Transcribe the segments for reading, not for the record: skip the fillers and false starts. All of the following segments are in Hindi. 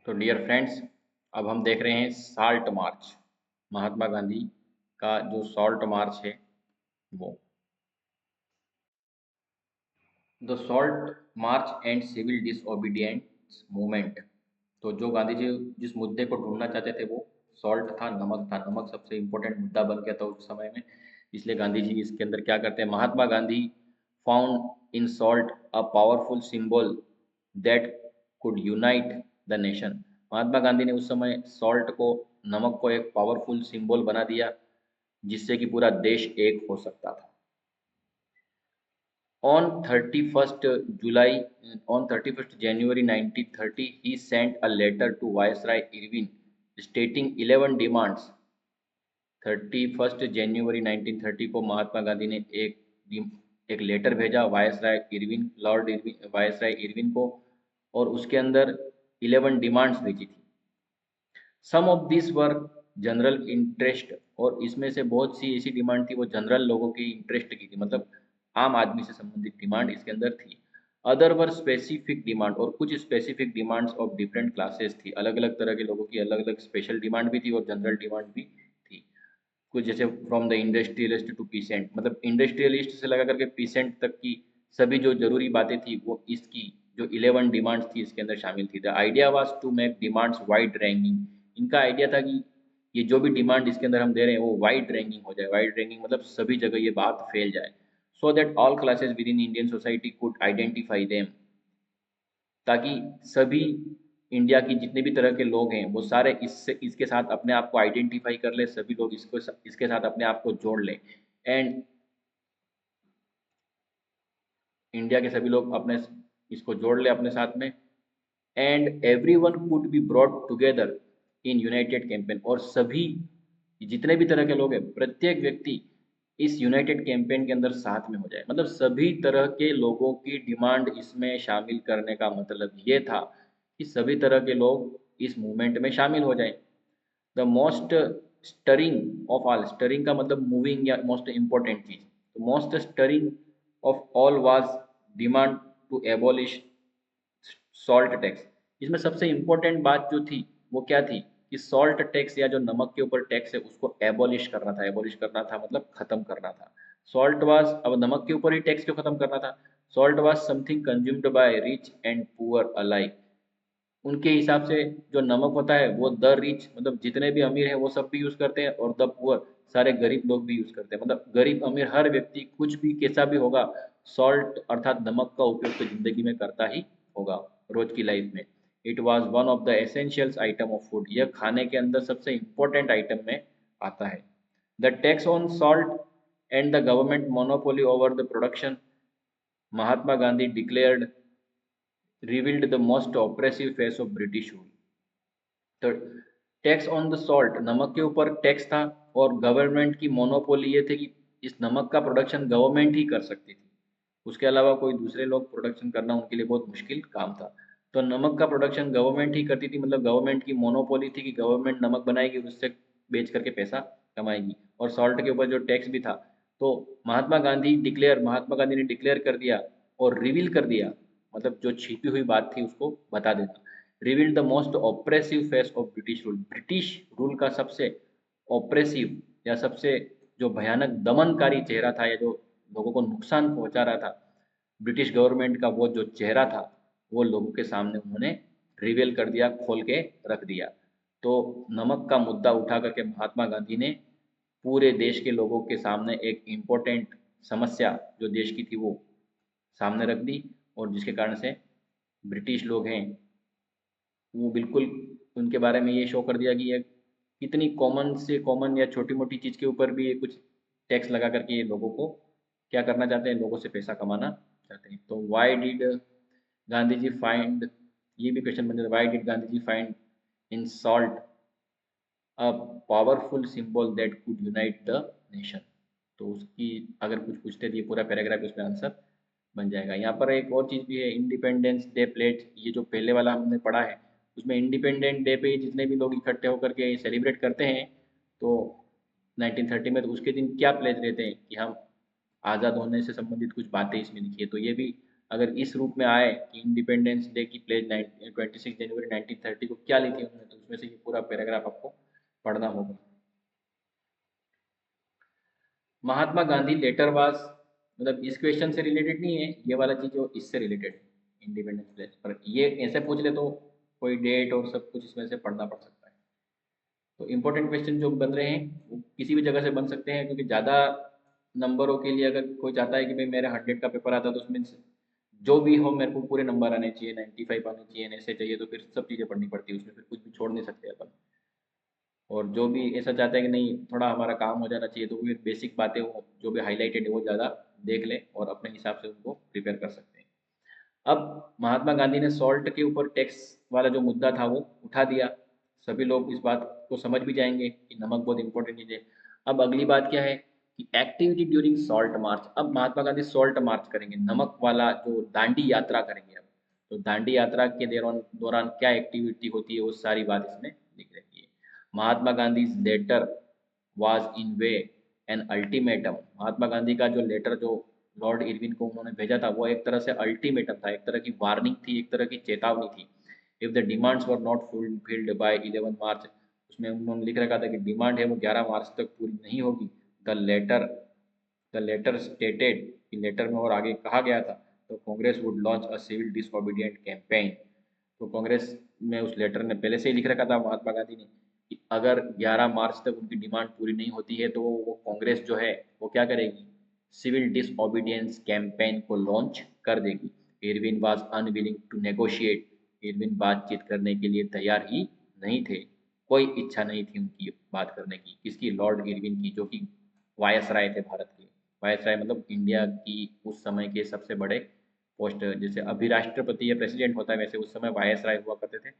तो डियर फ्रेंड्स, अब हम देख रहे हैं साल्ट मार्च। महात्मा गांधी का जो सॉल्ट मार्च है वो। The salt march and civil disobedience movement. तो जो गांधी जी जिस मुद्दे को ढूंढना चाहते थे वो सॉल्ट था, नमक था। नमक सबसे इम्पोर्टेंट मुद्दा बन गया था उस समय में। इसलिए गांधी जी इसके अंदर क्या करते हैं, Mahatma Gandhi found in salt a powerful symbol that could unite the nation. Mahatma Gandhi ने उस समय सॉल्ट को, नमक को एक पावरफुल सिंबल बना दिया जिससे कि पूरा देश एक हो सकता था। On 31st July, on 31st January 1930, he sent a letter to Viceroy Irvin stating 11 demands. 31 जनवरी 1930 को महात्मा गांधी ने एक लेटर भेजा Viceroy Irwin, Lord Irwin, Viceroy Irwin को, और उसके अंदर 11 डिमांड्स भेजी थी। Some of this were general interest, और इसमें से बहुत सी ऐसी डिमांड थी वो जनरल लोगों की इंटरेस्ट की थी, मतलब आम आदमी से संबंधित डिमांड इसके अंदर थी। अदर वर स्पेसिफिक डिमांड, और कुछ specific demands of different classes थी, अलग अलग तरह के लोगों की अलग अलग स्पेशल डिमांड भी थी और जनरल डिमांड भी थी। कुछ जैसे from the industrialist to peasant, मतलब इंडस्ट्रियलिस्ट से लगा करके पीसेंट तक की सभी जो जरूरी बातें थी वो इसकी जो 11 डिमांड्स थी इसके अंदर शामिल थी। The idea was to make demands wide ranking. इनका आइडिया था कि ये जो भी डिमांड इसके अंदर हम दे रहे हैं वो वाइड रैंकिंग हो जाए। वाइड रैंकिंग मतलब सभी जगह ये बात फैल जाए, so that all classes with in Indian society could identify them, ताकि सभी इंडिया की जितने भी तरह के लोग हैं वो सारे इससे इसके साथ अपने आप को आइडेंटिफाई कर ले, सभी लोग इसके साथ अपने आप को जोड़ लें। एंड इंडिया के सभी लोग अपने इसको जोड़ ले अपने साथ में। And every one could be brought together in United campaign, और सभी जितने भी तरह के लोग हैं प्रत्येक व्यक्ति इस यूनाइटेड कैंपेन के अंदर साथ में हो जाए। मतलब सभी तरह के लोगों की डिमांड इसमें शामिल करने का मतलब ये था कि सभी तरह के लोग इस मूवमेंट में शामिल हो जाएं। The most stirring of all, stirring का मतलब मूविंग या मोस्ट इम्पोर्टेंट चीज, तो most stirring of all was demand to abolish salt tax. इसमें सबसे इम्पोर्टेंट बात जो थी वो क्या थी कि सॉल्ट टैक्स या जो नमक के ऊपर टैक्स है उसको एबॉलिश करना था। एबॉलिश करना था मतलब खत्म करना था। सॉल्ट वाज, अब नमक के ऊपर ही टैक्स क्यों खत्म करना था? Salt was something consumed by rich and poor alike. उनके हिसाब से जो नमक होता है वो द रिच, मतलब जितने भी अमीर हैं वो सब भी यूज़ करते हैं, और द पुअर सारे गरीब लोग भी यूज़ करते हैं। मतलब गरीब अमीर हर व्यक्ति कुछ भी कैसा भी होगा, सॉल्ट अर्थात नमक का उपयोग तो ज़िंदगी में करता ही होगा रोज़ की लाइफ में। It was one of the essentials item of food, यह खाने के अंदर सबसे इम्पोर्टेंट आइटम में आता है। The tax on salt and the government monopoly over the production, Mahatma Gandhi declared revealed the most oppressive face of British rule. तो टैक्स ऑन द सॉल्ट, नमक के ऊपर टैक्स था, और गवर्नमेंट की मोनोपोली ये थे कि इस नमक का प्रोडक्शन गवर्नमेंट ही कर सकती थी। उसके अलावा कोई दूसरे लोग प्रोडक्शन करना उनके लिए बहुत मुश्किल काम था। तो नमक का प्रोडक्शन गवर्नमेंट ही करती थी, मतलब गवर्नमेंट की मोनोपोली थी कि गवर्नमेंट नमक बनाएगी और उससे बेच करके पैसा कमाएगी। और सॉल्ट के ऊपर जो टैक्स भी था, तो महात्मा गांधी ने डिक्लेयर कर दिया और रिवील कर दिया, मतलब जो छिपी हुई बात थी उसको बता देना। Revealed the most oppressive face of British rule, British rule का सबसे ऑपरेसिव या सबसे जो भयानक दमनकारी चेहरा था, या जो लोगों को नुकसान पहुंचा रहा था, ब्रिटिश गवर्नमेंट का वो जो चेहरा था वो लोगों के सामने उन्होंने रिवील कर दिया, खोल के रख दिया। तो नमक का मुद्दा उठा करके महात्मा गांधी ने पूरे देश के लोगों के सामने एक इम्पोर्टेंट समस्या जो देश की थी वो सामने रख दी, और जिसके कारण से ब्रिटिश लोग हैं वो बिल्कुल उनके बारे में ये शो कर दिया कि ये कितनी कॉमन से कॉमन या छोटी मोटी चीज़ के ऊपर भी ये कुछ टैक्स लगा करके ये लोगों को क्या करना चाहते हैं, लोगों से पैसा कमाना चाहते हैं। तो why did Gandhi ji find, ये भी क्वेश्चन बन जाता है, why did Gandhi ji find in salt a powerful symbol that could unite the nation. तो उसकी अगर कुछ पूछते तो ये पूरा पैराग्राफ उसमें आंसर बन जाएगा। यहाँ पर एक और चीज़ भी है, इंडिपेंडेंस डे प्लेट, ये जो पहले वाला हमने पढ़ा है उसमें इंडिपेंडेंट डे पे जितने भी लोग इकट्ठे होकर के सेलिब्रेट करते हैं, तो 1930 में, तो उसके दिन क्या प्लेज रहते हैं कि हम आज़ाद होने से संबंधित कुछ बातें इसमें लिखी है। तो ये भी अगर इस रूप में आए कि इंडिपेंडेंस डे की प्लेज 26 जनवरी 1930 को क्या ली थी उन्होंने, तो उसमें से ये पूरा पैराग्राफ आपको पढ़ना होगा। महात्मा गांधी लेटर वाज, मतलब इस क्वेश्चन से रिलेटेड नहीं है ये वाला चीज, जो इससे रिलेटेड है इंडिपेंडेंस डे पर, ये ऐसे पूछ ले तो कोई डेट और सब कुछ इसमें से पढ़ना पड़ सकता है। तो इम्पोर्टेंट क्वेश्चन जो बन रहे हैं वो किसी भी जगह से बन सकते हैं, क्योंकि ज़्यादा नंबरों के लिए अगर कोई चाहता है कि भाई मेरे 100 का पेपर आता है तो उसमें जो भी हो मेरे को पूरे नंबर आने चाहिए, 95 आने चाहिए, ऐसे चाहिए, तो फिर सब चीज़ें पढ़नी पड़ती है उसमें, फिर कुछ भी छोड़ नहीं सकते अपन। और जो भी ऐसा चाहता है कि नहीं थोड़ा हमारा काम हो जाना चाहिए, तो फिर बेसिक बातें वो जो भी हाईलाइटेड है वो ज़्यादा देख ले और अपने हिसाब से उनको प्रिपेयर कर सकते हैं। अब महात्मा गांधी ने सॉल्ट के ऊपर टैक्स वाला जो मुद्दा था वो उठा दिया, सभी लोग इस बात को समझ भी जाएंगे कि नमक बहुत इंपॉर्टेंट चीज़ है। अब अगली बात क्या है कि एक्टिविटी ड्यूरिंग सॉल्ट मार्च, अब महात्मा गांधी सॉल्ट मार्च करेंगे, नमक वाला जो दांडी यात्रा करेंगे। अब तो दांडी यात्रा के दौरान दौरान क्या एक्टिविटी होती है वो सारी बात इसमें लिख रखी है। Mahatma Gandhi letter was in way an ultimatum, Mahatma Gandhi का जो लेटर जो लॉर्ड इरविन को उन्होंने भेजा था वो एक तरह से अल्टीमेटम था, एक तरह की वार्निंग थी, एक तरह की चेतावनी थी। If the demands were not fulfilled by 11 मार्च, उसमें उन्होंने लिख रखा था कि डिमांड है वो 11 मार्च तक पूरी नहीं होगी। The letter the letter stated, कि लेटर में और आगे कहा गया था, तो Congress would launch a civil disobedient campaign. तो कांग्रेस में उस लेटर ने पहले से ही लिख रखा था महात्मा गांधी ने कि अगर 11 मार्च तक उनकी डिमांड पूरी नहीं होती है तो वो कांग्रेस जो है वो क्या करेगी, सिविल डिसओबीडियंस कैंपेन को लॉन्च कर देगी। Irwin was unwilling to negotiate, Irwin बातचीत करने के लिए तैयार ही नहीं थे, कोई इच्छा नहीं थी उनकी बात करने की, किसकी, लॉर्ड इरविन की, जो कि वायसराय थे भारत के। वायसराय मतलब इंडिया की उस समय के सबसे बड़े पोस्ट, जैसे अभी राष्ट्रपति या प्रेसिडेंट होता है वैसे उस समय वायसराय हुआ करते थे,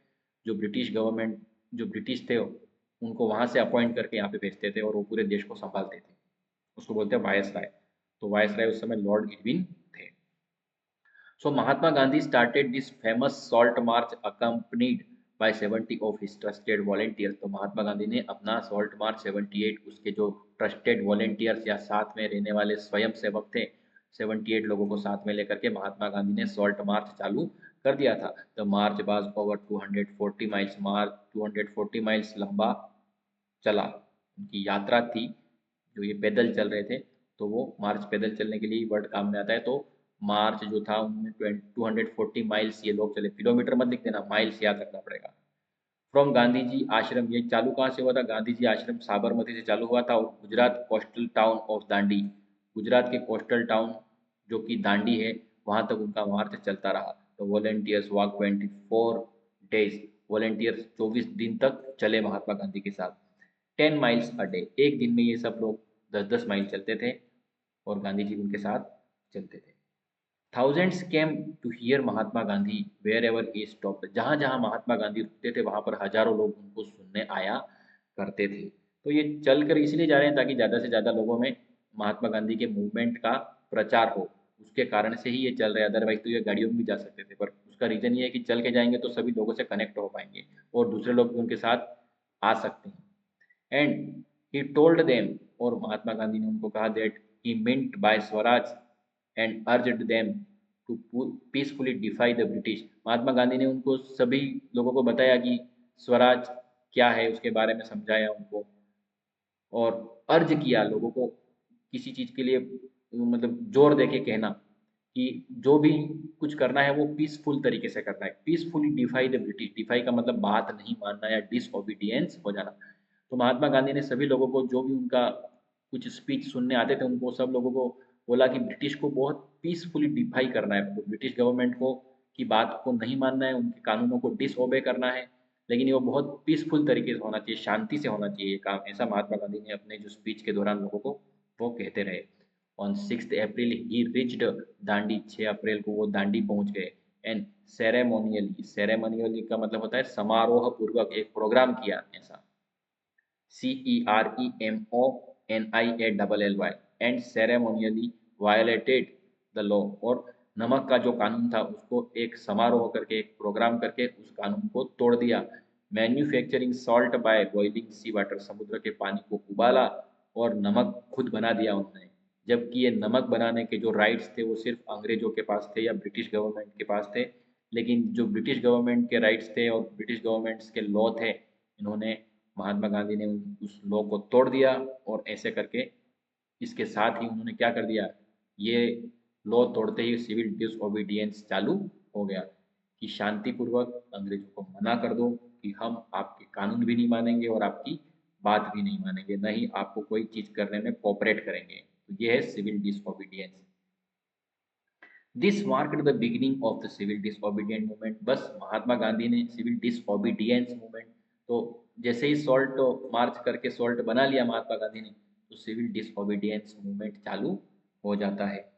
जो ब्रिटिश गवर्नमेंट, जो ब्रिटिश थे उनको वहाँ से अपॉइंट करके यहाँ पे भेजते थे और वो पूरे देश को संभालते थे, उसको बोलते हैं वायसराय। तो वायसराय उस समय लॉर्ड इरविन थे। So Mahatma Gandhi started this famous salt march accompanied by 70 of his trusted volunteers। तो महात्मा गांधी ने अपना सॉल्ट मार्च 78 उसके जो ट्रस्टेड वॉलेंटियर्स या साथ में रहने वाले स्वयं सेवक थे, 78 लोगों को साथ में लेकर के महात्मा गांधी ने सॉल्ट मार्च चालू कर दिया था। The March was over 240 miles, March 240 miles लंबा चला, उनकी यात्रा थी, जो ये पैदल चल रहे थे, तो वो मार्च पैदल चलने के लिए वर्ड काम में आता है। तो मार्च जो था उनमें 240 माइल्स ये लोग चले, किलोमीटर मत लिख देना, माइल्स याद रखना पड़ेगा। फ्रॉम गांधी जी आश्रम, ये चालू कहाँ से हुआ था, गांधी जी आश्रम साबरमती से चालू हुआ था, और Gujarat coastal town of Dandi, Gujarat के कोस्टल टाउन जो कि दांडी है वहाँ तक उनका मार्च चलता रहा। तो वॉलेंटियर्स वॉक 24 डेज, वॉलेंटियर्स 24 दिन तक चले महात्मा गांधी के साथ। 10 माइल्स अ डे, एक दिन में ये सब लोग 10-10 माइल चलते थे और गांधी जी उनके साथ चलते थे। Thousands came to hear Mahatma Gandhi wherever he stop, जहाँ जहाँ महात्मा गांधी रुकते थे वहाँ पर हजारों लोग उनको सुनने आया करते थे। तो ये चल कर इसलिए जा रहे हैं ताकि ज़्यादा से ज़्यादा लोगों में महात्मा गांधी के मूवमेंट का प्रचार हो, उसके कारण से ही ये चल रहे हैं। अदरवाइज तो ये गाड़ियों में भी जा सकते थे, पर उसका रीज़न ये है कि चल के जाएंगे तो सभी लोगों से कनेक्ट हो पाएंगे और दूसरे लोग भी उनके साथ आ सकते हैं। एंड ही टोल्ड देम, और महात्मा गांधी ने उनको कहा that he meant by swaraj and urged them to peacefully defy the British. Mahatma Gandhi ने उनको सभी लोगों को बताया कि स्वराज क्या है, उसके बारे में समझाया उनको, और अर्ज किया लोगों को किसी चीज़ के लिए, मतलब जोर दे के कहना कि जो भी कुछ करना है वो पीसफुल तरीके से करना है। Peacefully defy the British, defy का मतलब बात नहीं मानना या डिसओबीडियंस हो जाना। तो महात्मा गांधी ने सभी लोगों को, जो भी उनका कुछ स्पीच सुनने आते थे, उनको सब लोगों को बोला कि ब्रिटिश को बहुत पीसफुली डिफाई करना है, तो ब्रिटिश गवर्नमेंट को की बात को नहीं मानना है, उनके कानूनों को डिसओबे करना है, लेकिन ये वो बहुत पीसफुल तरीके से होना चाहिए, शांति से होना चाहिए ये काम, ऐसा महात्मा गांधी ने अपने जो स्पीच के दौरान लोगों को वो कहते रहे। On 6 April he reached Dandi, 6 April को वो दांडी पहुंच गए। एंड सेरेमोनियली, सेरेमोनियली का मतलब होता है समारोह पूर्वक एक प्रोग्राम किया ऐसा, CEREMONIALLY, and ceremonially violated the law, और नमक का जो कानून था उसको एक समारोह करके, एक प्रोग्राम करके उस कानून को तोड़ दिया। Manufacturing salt by boiling sea water, समुद्र के पानी को उबाला और नमक खुद बना दिया उन्होंने। जबकि ये नमक बनाने के जो राइट्स थे वो सिर्फ अंग्रेजों के पास थे या ब्रिटिश गवर्नमेंट के पास थे। लेकिन जो ब्रिटिश गवर्नमेंट के राइट्स थे और ब्रिटिश गवर्नमेंट्स के लॉ थे, इन्होंने महात्मा गांधी ने उस लॉ को तोड़ दिया और ऐसे करके इसके साथ ही उन्होंने क्या कर दिया, ये लॉ तोड़ते ही सिविल डिसओबीडियंस चालू हो गया कि शांतिपूर्वक अंग्रेजों को मना कर दो कि हम आपके कानून भी नहीं मानेंगे और आपकी बात भी नहीं मानेंगे, न ही आपको कोई चीज़ करने में कोऑपरेट करेंगे। तो ये है civil disobedience. This marked the beginning of the civil disobedient movement. बस महात्मा गांधी ने सिविल डिसओबीडियंस मूवमेंट, तो जैसे ही सॉल्ट मार्च करके सॉल्ट बना लिया महात्मा गांधी ने, तो सिविल डिसओबीडियंस मूवमेंट चालू हो जाता है।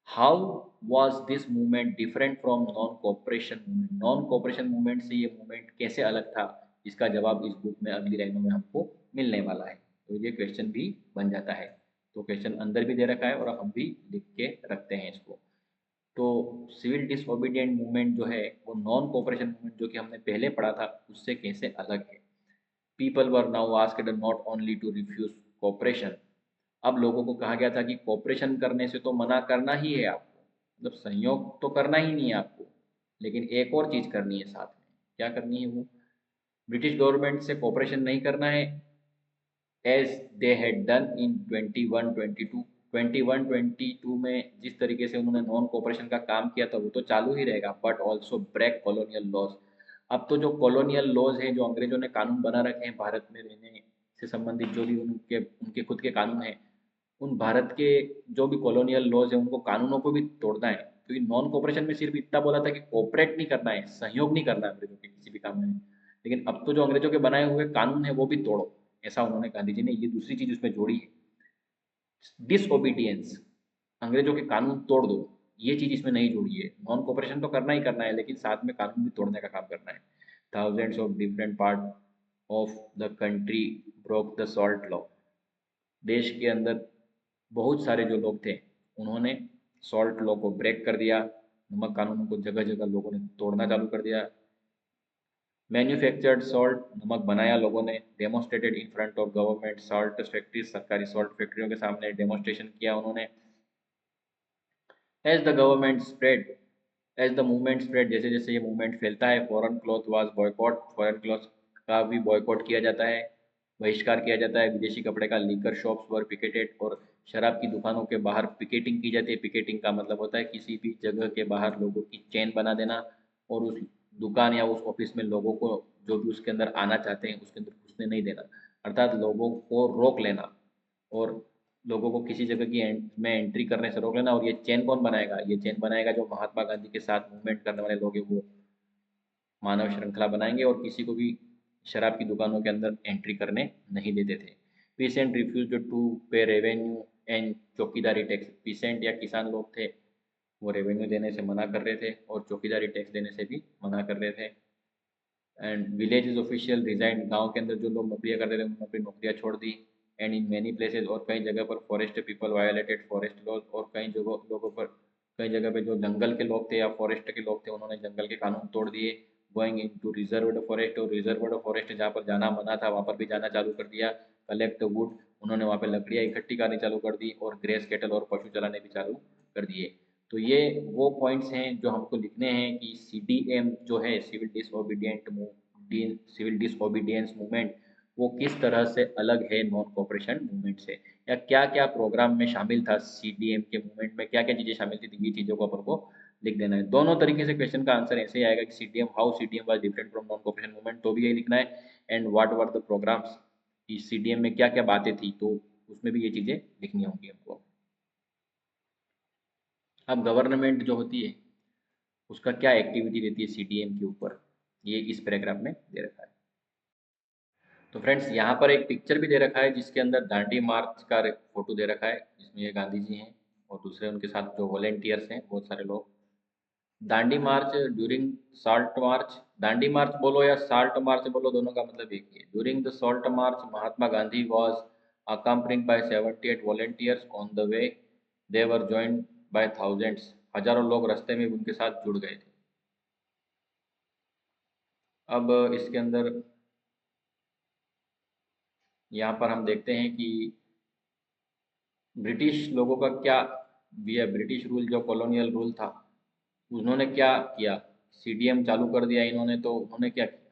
How was this movement different from non cooperation movement? Non cooperation movement से ये मूवमेंट कैसे अलग था? इसका जवाब इस बुक में अगली लाइनों में हमको मिलने वाला है। तो ये क्वेश्चन भी बन जाता है। तो क्वेश्चन अंदर भी दे रखा है और हम भी लिख के रखते हैं इसको। तो सिविल डिसओबीडियंट मूवमेंट जो है वो नॉन कोऑपरेशन मूवमेंट जो कि हमने पहले पढ़ा था उससे कैसे अलग है। People were now asked not only to refuse cooperation. अब लोगों को कहा गया था कि कोऑपरेशन करने से तो मना करना ही है आपको, मतलब सहयोग तो करना ही नहीं है आपको, लेकिन एक और चीज़ करनी है साथ में। क्या करनी है वो? ब्रिटिश गवर्नमेंट से कोऑपरेशन नहीं करना है, as they had done in 2122। 2122 में जिस तरीके से उन्होंने नॉन कोऑपरेशन का काम किया था वो तो चालू ही रहेगा, but also break colonial laws. अब तो जो कॉलोनियल लॉज हैं, जो अंग्रेजों ने कानून बना रखे हैं भारत में रहने से संबंधित, जो भी उनके उनके खुद के कानून हैं, उन भारत के जो भी कॉलोनियल लॉज हैं उनको कानूनों को भी तोड़ना है। क्योंकि नॉन कोऑपरेशन में सिर्फ इतना बोला था कि कोऑपरेट नहीं करना है, सहयोग नहीं करना है अंग्रेजों के किसी भी काम में, लेकिन अब तो जो अंग्रेजों के बनाए हुए कानून है वो भी तोड़ो, ऐसा उन्होंने गांधी जी ने ये दूसरी चीज उसमें जोड़ी है। डिसओबीडियंस, अंग्रेजों के कानून तोड़ दो, ये चीज इसमें नहीं जोड़ी है। नॉन कोऑपरेशन तो करना ही करना है, लेकिन साथ में कानून भी तोड़ने का काम करना है। Thousands of different part of the country broke the salt law. देश के अंदर बहुत सारे जो लोग थे उन्होंने सॉल्ट लॉ को ब्रेक कर दिया, नमक कानूनों को जगह जगह लोगों ने तोड़ना चालू कर दिया। मैन्युफैक्चर्ड सॉल्ट, नमक बनाया लोगों ने। Demonstrated in front of government salt factories, सरकारी सॉल्ट फैक्ट्रियों के सामने डेमोस्ट्रेशन किया उन्होंने। As the government spread, as the movement spread, जैसे जैसे ये मूवमेंट फैलता है, foreign cloth was boycott, foreign cloth का भी बॉयकॉट किया जाता है, बहिष्कार किया जाता है। विदेशी कपड़े का, लीकर शॉप्स वर पिकेटेड, और शराब की दुकानों के बाहर पिकेटिंग की जाती है। पिकेटिंग का मतलब होता है किसी भी जगह के बाहर लोगों की चेन बना देना और उस दुकान या उस ऑफिस में लोगों को जो भी उसके अंदर आना चाहते हैं उसके अंदर घुसने नहीं देना, अर्थात लोगों को रोक लेना और लोगों को किसी जगह की में एंट्री करने से रोक लेना। और ये चेन कौन बनाएगा? ये चेन बनाएगा जो महात्मा गांधी के साथ मूवमेंट करने वाले लोग हैं, वो मानव श्रृंखला बनाएंगे और किसी को भी शराब की दुकानों के अंदर एंट्री करने नहीं देते थे। पीसेंट रिफ्यूज टू पे रेवेन्यू एंड चौकीदारी टैक्स। पीसेंट या किसान लोग थे, वो रेवेन्यू देने से मना कर रहे थे और चौकीदारी टैक्स देने से भी मना कर रहे थे। एंड विलेज ऑफिशियल रिजाइन, गांव के अंदर जो लोग नौकरियां करते थे उन्होंने अपनी नौकरियां छोड़ दी। एंड इन मैनी प्लेसेज, और कई जगह पर forest people violated forest laws, और कई जगह लोगों पर, कई जगह पे जो जंगल के लोग थे या फॉरेस्ट के लोग थे उन्होंने जंगल के कानून तोड़ दिए। Going into reserved forest, और रिजर्वड फॉरेस्ट जहाँ पर जाना मना था वहाँ पर भी जाना चालू कर दिया। कलेक्ट वुड, उन्होंने वहाँ पर लकड़ियाँ इकट्ठी करनी चालू कर दी और ग्रेस केटल और पशु चलाने भी चालू कर दिए। तो ये वो पॉइंट्स हैं जो हमको लिखने हैं कि सीडीएम जो है, सिविल डिसओबीडियंस मूवमेंट, वो किस तरह से अलग है नॉन कोऑपरेशन मूवमेंट से, या क्या क्या प्रोग्राम में शामिल था सीडीएम के मूवमेंट में, क्या क्या चीज़ें शामिल थी, तो ये चीज़ों को अपन को लिख देना है। दोनों तरीके से क्वेश्चन का आंसर ऐसे ही आएगा कि CDM, how CDM was different from non cooperation movement, तो भी यही लिखना है। And what were the programmes, इस सीडीएम में क्या क्या बातें थी, तो उसमें भी ये चीज़ें लिखनी होंगी हमको। अब गवर्नमेंट जो होती है उसका क्या एक्टिविटी रहती है सीडीएम के ऊपर, ये इस पैराग्राफ में दे रखा है। तो फ्रेंड्स यहाँ पर एक पिक्चर भी दे रखा है जिसके अंदर दांडी मार्च का फोटो दे रखा है, जिसमें ये गांधी जी हैं और दूसरे उनके साथ जो वॉलेंटियर्स हैं बहुत सारे लोग। दांडी मार्च ड्यूरिंग साल्ट मार्च, दांडी मार्च बोलो या साल्ट मार्च बोलो, दोनों का मतलब एक ही है। During the salt march Mahatma Gandhi was accompanied by 78 volunteers on the way, they were joined by thousands, हजारों लोग रास्ते में उनके साथ जुड़ गए थे। अब इसके अंदर यहाँ पर हम देखते हैं कि ब्रिटिश लोगों का क्या, ये ब्रिटिश रूल जो कॉलोनियल रूल था, उन्होंने क्या किया, सीडीएम चालू कर दिया इन्होंने, तो उन्होंने क्या किया।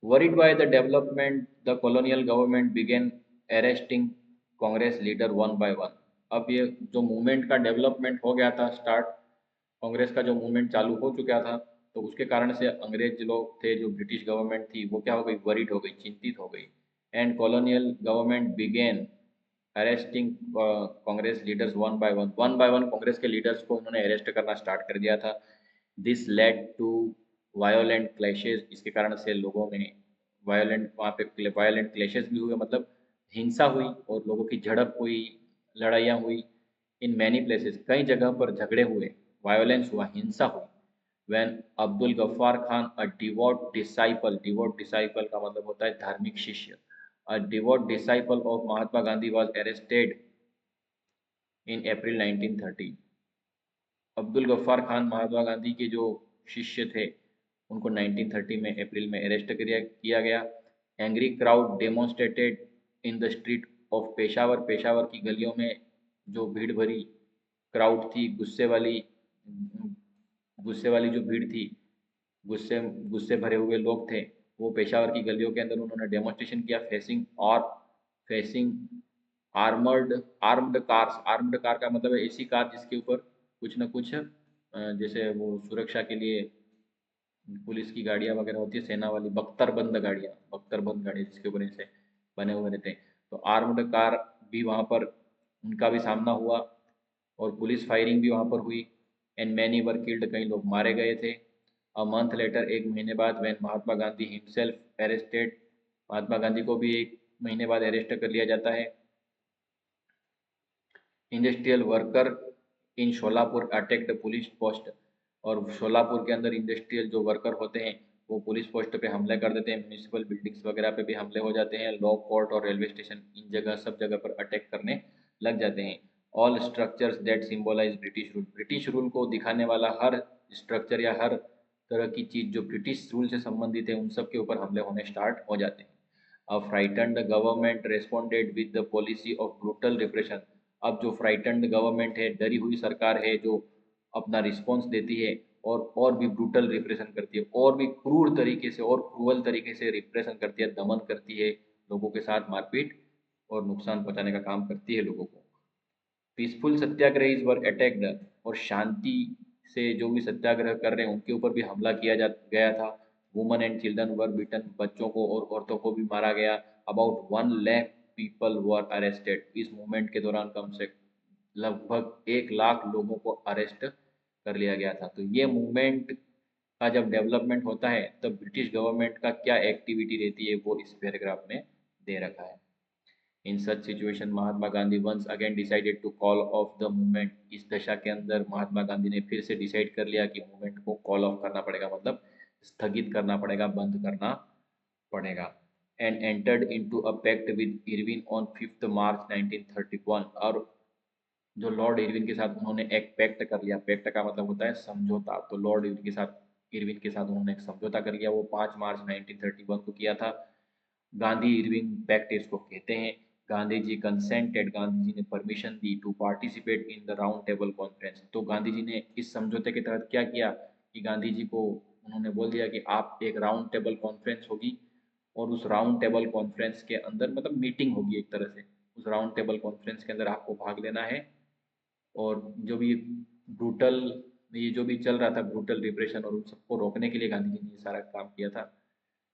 Worried by the development, the colonial government began arresting Congress leader one by one. अब ये जो मूवमेंट का डेवलपमेंट हो गया था स्टार्ट, कांग्रेस का जो मूवमेंट चालू हो चुका था, तो उसके कारण से अंग्रेज लोग थे, जो ब्रिटिश गवर्नमेंट थी, वो क्या हो गई, वरीड हो गई, चिंतित हो गई। And colonial government began arresting Congress leaders one by one Congress के लीडर्स को उन्होंने अरेस्ट करना स्टार्ट कर दिया था। This led to violent clashes, इसके कारण से लोगों में वायोलेंट, वहाँ पे वायोलेंट क्लैशेज भी हुए, मतलब हिंसा हुई और लोगों की झड़प हुई, लड़ाइयाँ हुई। इन मैनी प्लेसेस, कई जगह पर झगड़े हुए, वायोलेंस हुआ, हिंसा हुई। When Abdul Ghaffar Khan, a devout disciple का मतलब होता है धार्मिक शिष्य, a devout disciple of Mahatma Gandhi was arrested in April 1930। Abdul Ghaffar Khan Mahatma Gandhi के जो शिष्य थे, उनको 1930 में अप्रैल में अरेस्ट किया गया। Angry crowd demonstrated in the street of Peshawar, Peshawar की गलियों में जो भीड़ भरी क्राउड थी, गुस्से वाली जो भीड़ थी, गुस्से गुस्से भरे हुए लोग थे, वो पेशावर की गलियों के अंदर उन्होंने डेमोन्स्ट्रेशन किया, facing armed cars. Armed car का मतलब है ऐसी कार जिसके ऊपर कुछ न कुछ जैसे वो सुरक्षा के लिए पुलिस की गाड़ियाँ वगैरह होती है, सेना वाली बख्तरबंद गाड़ियाँ जिसके ऊपर ऐसे बने हुए रहते हैं, तो आर्म्ड कार भी वहाँ पर उनका भी सामना हुआ, और पुलिस फायरिंग भी वहाँ पर हुई। एंड मैनी वर किल्ड, कई लोग मारे गए थे। अ मंथ लेटर, एक महीने बाद, when Mahatma Gandhi himself arrested, Mahatma Gandhi को भी एक महीने बाद अरेस्ट कर लिया जाता है। Industrial worker in Sholapur attacked police post, और शोलापुर के अंदर इंडस्ट्रियल जो वर्कर होते हैं, वो पुलिस पोस्ट पे हमले कर देते हैं, म्यूनिसिपल बिल्डिंग्स वगैरह पे भी हमले हो जाते हैं, लॉ कोर्ट और रेलवे स्टेशन, इन जगह सब जगह पर अटैक करने लग जाते हैं। All structures that symbolise British rule, British rule को दिखाने वाला हर स्ट्रक्चर या हर तरह की चीज़ जो ब्रिटिश रूल से संबंधित है, उन सब के ऊपर हमले होने स्टार्ट हो जाते हैं। A frightened government responded with the policy of brutal repression। अब जो फ्राइटन्ड गवर्नमेंट है, डरी हुई सरकार है, जो अपना रिस्पॉन्स देती है और भी ब्रूटल रिप्रेशन करती है, और भी क्रूर तरीके से और क्रूअल तरीके से रिप्रेशन करती है, दमन करती है, लोगों के साथ मारपीट और नुकसान पहुंचाने का काम करती है लोगों को। पीसफुल सत्याग्रहीज वर अटैक्ड, और शांति से जो भी सत्याग्रह कर रहे हैं उनके ऊपर भी हमला किया जा गया था। वुमन एंड चिल्ड्रन वर बिटन, बच्चों को और औरतों को भी मारा गया। About 1 lakh people were arrested, इस मूवमेंट के दौरान कम से लगभग 1 लाख लोगों को अरेस्ट कर लिया गया था। तो ये मूवमेंट का जब डेवलपमेंट होता है, तब ब्रिटिश गवर्नमेंट का क्या एक्टिविटी रहती है, वो इस पैराग्राफ में दे रखा है। In such situation Mahatma Gandhi once again decided to call off the movement, इस दशा के अंदर महात्मा गांधी ने फिर से डिसाइड कर लिया कि मूवमेंट को कॉल ऑफ करना पड़ेगा, मतलब स्थगित करना पड़ेगा, बंद करना पड़ेगा। And entered into a pact with Irwin on 5 March 1931, और जो लॉर्ड इरविन के साथ उन्होंने एक पैक्ट कर लिया, पैक्ट का मतलब होता है समझौता, तो लॉर्ड इरविन के साथ उन्होंने एक समझौता कर लिया, वो 5 मार्च 1931 को किया था। गांधी इरविन पैक्ट इसको कहते हैं। गांधी जी कंसेंटेड, गांधी जी ने परमिशन दी to participate in the round table conference. तो गांधी जी ने इस समझौते के तहत क्या किया कि गांधी जी को उन्होंने बोल दिया कि आप, एक राउंड टेबल कॉन्फ्रेंस होगी, और उस राउंड टेबल कॉन्फ्रेंस के अंदर, मतलब मीटिंग होगी एक तरह से, उस राउंड टेबल कॉन्फ्रेंस के अंदर आपको भाग लेना है। और जो भी ब्रूटल, ये जो भी चल रहा था ब्रूटल रिप्रेशन, और उन सबको रोकने के लिए गांधी जी ने ये सारा काम किया था।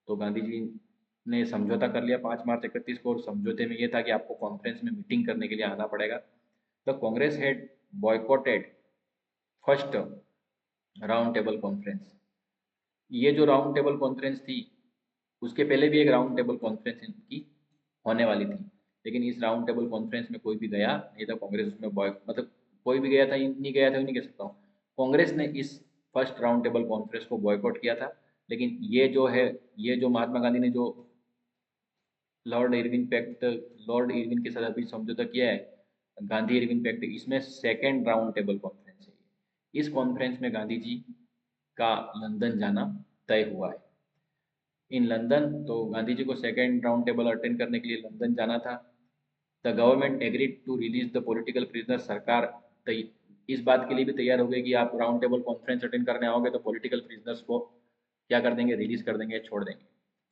तो गांधी जी ने समझौता कर लिया 5 मार्च 1931 को, और समझौते में ये था कि आपको कॉन्फ्रेंस में मीटिंग करने के लिए आना पड़ेगा। The Congress had boycotted first round table conference. ये जो राउंड टेबल कॉन्फ्रेंस थी, उसके पहले भी एक राउंड टेबल कॉन्फ्रेंस इनकी होने वाली थी, लेकिन इस राउंड टेबल कॉन्फ्रेंस में कोई भी गया नहीं था, कांग्रेस उसमें बॉय, मतलब कोई भी गया था, नहीं गया था, नहीं कह सकता हूँ, कांग्रेस ने इस फर्स्ट राउंड टेबल कॉन्फ्रेंस को बॉयकॉट किया था। लेकिन ये जो है, ये जो महात्मा गांधी ने जो Lord Irwin pact, Lord Irwin के साथ अभी समझौता किया है, गांधी इरविन पैक्ट, इसमें सेकेंड राउंड टेबल कॉन्फ्रेंस है। इस कॉन्फ्रेंस में गांधी जी का लंदन जाना तय हुआ है। इन लंदन, तो गांधी जी को सेकेंड राउंड टेबल अटेंड करने के लिए लंदन जाना था। The government agreed to release the political prisoner. सरकार इस बात के लिए भी तैयार हो गई कि आप राउंड टेबल कॉन्फ्रेंस अटेंड करने आओगे तो पॉलिटिकल प्रिजनर्स को क्या कर देंगे, रिलीज कर देंगे, छोड़ देंगे।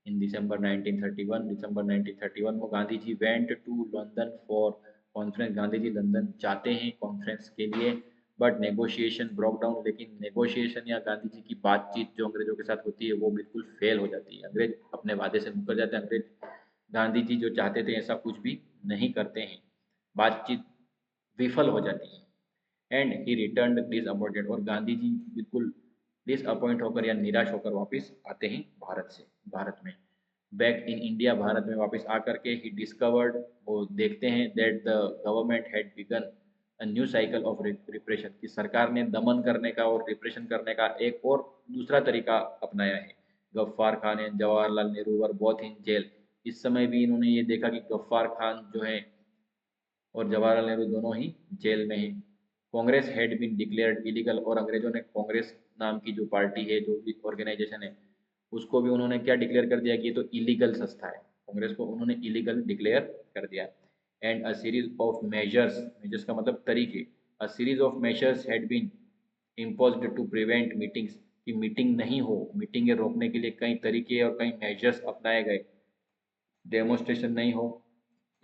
इन दिसंबर 1931 को Gandhi ji went to London for conference. Gandhi ji London जाते हैं कॉन्फ्रेंस के लिए, बट नेगोशिएशन ब्रोक डाउन। लेकिन नेगोशिएशन या गांधी जी की बातचीत जो अंग्रेजों के साथ होती है वो बिल्कुल फेल हो जाती है। अंग्रेज अपने वादे से मुकर जाते हैं। अंग्रेज गांधी जी जो चाहते थे ऐसा कुछ भी नहीं करते हैं, बातचीत विफल हो जाती है। एंड ही रिटर्न डिसअपॉइंटेड, और गांधी जी बिल्कुल डिसअपॉइंट होकर या निराश होकर वापस आते हैं भारत में। बैक इन इंडिया, भारत में वापस आकर के ही डिस्कवर्ड, वो देखते हैं that the government had begun a new cycle of repression, कि सरकार ने दमन करने का और रिप्रेशन करने का एक और दूसरा तरीका अपनाया है। Ghaffar Khan and Jawaharlal Nehru were both in jail. इस समय भी इन्होंने ये देखा कि गफ्फार खान जो है और जवाहरलाल नेहरू दोनों ही जेल में हैं। Congress had been declared illegal, और अंग्रेजों ने कांग्रेस नाम की जो पार्टी है, जो भी ऑर्गेनाइजेशन है, उसको भी उन्होंने क्या डिक्लेयर कर दिया कि ये तो इलीगल संस्था है। कांग्रेस को उन्होंने इलीगल डिक्लेयर कर दिया। And a series of measures, measures का मतलब तरीके, a series of measures had been imposed to prevent meetings, कि मीटिंग नहीं हो, मीटिंगें रोकने के लिए कई तरीके और कई मेजर्स अपनाए गए। डेमोस्ट्रेशन नहीं हो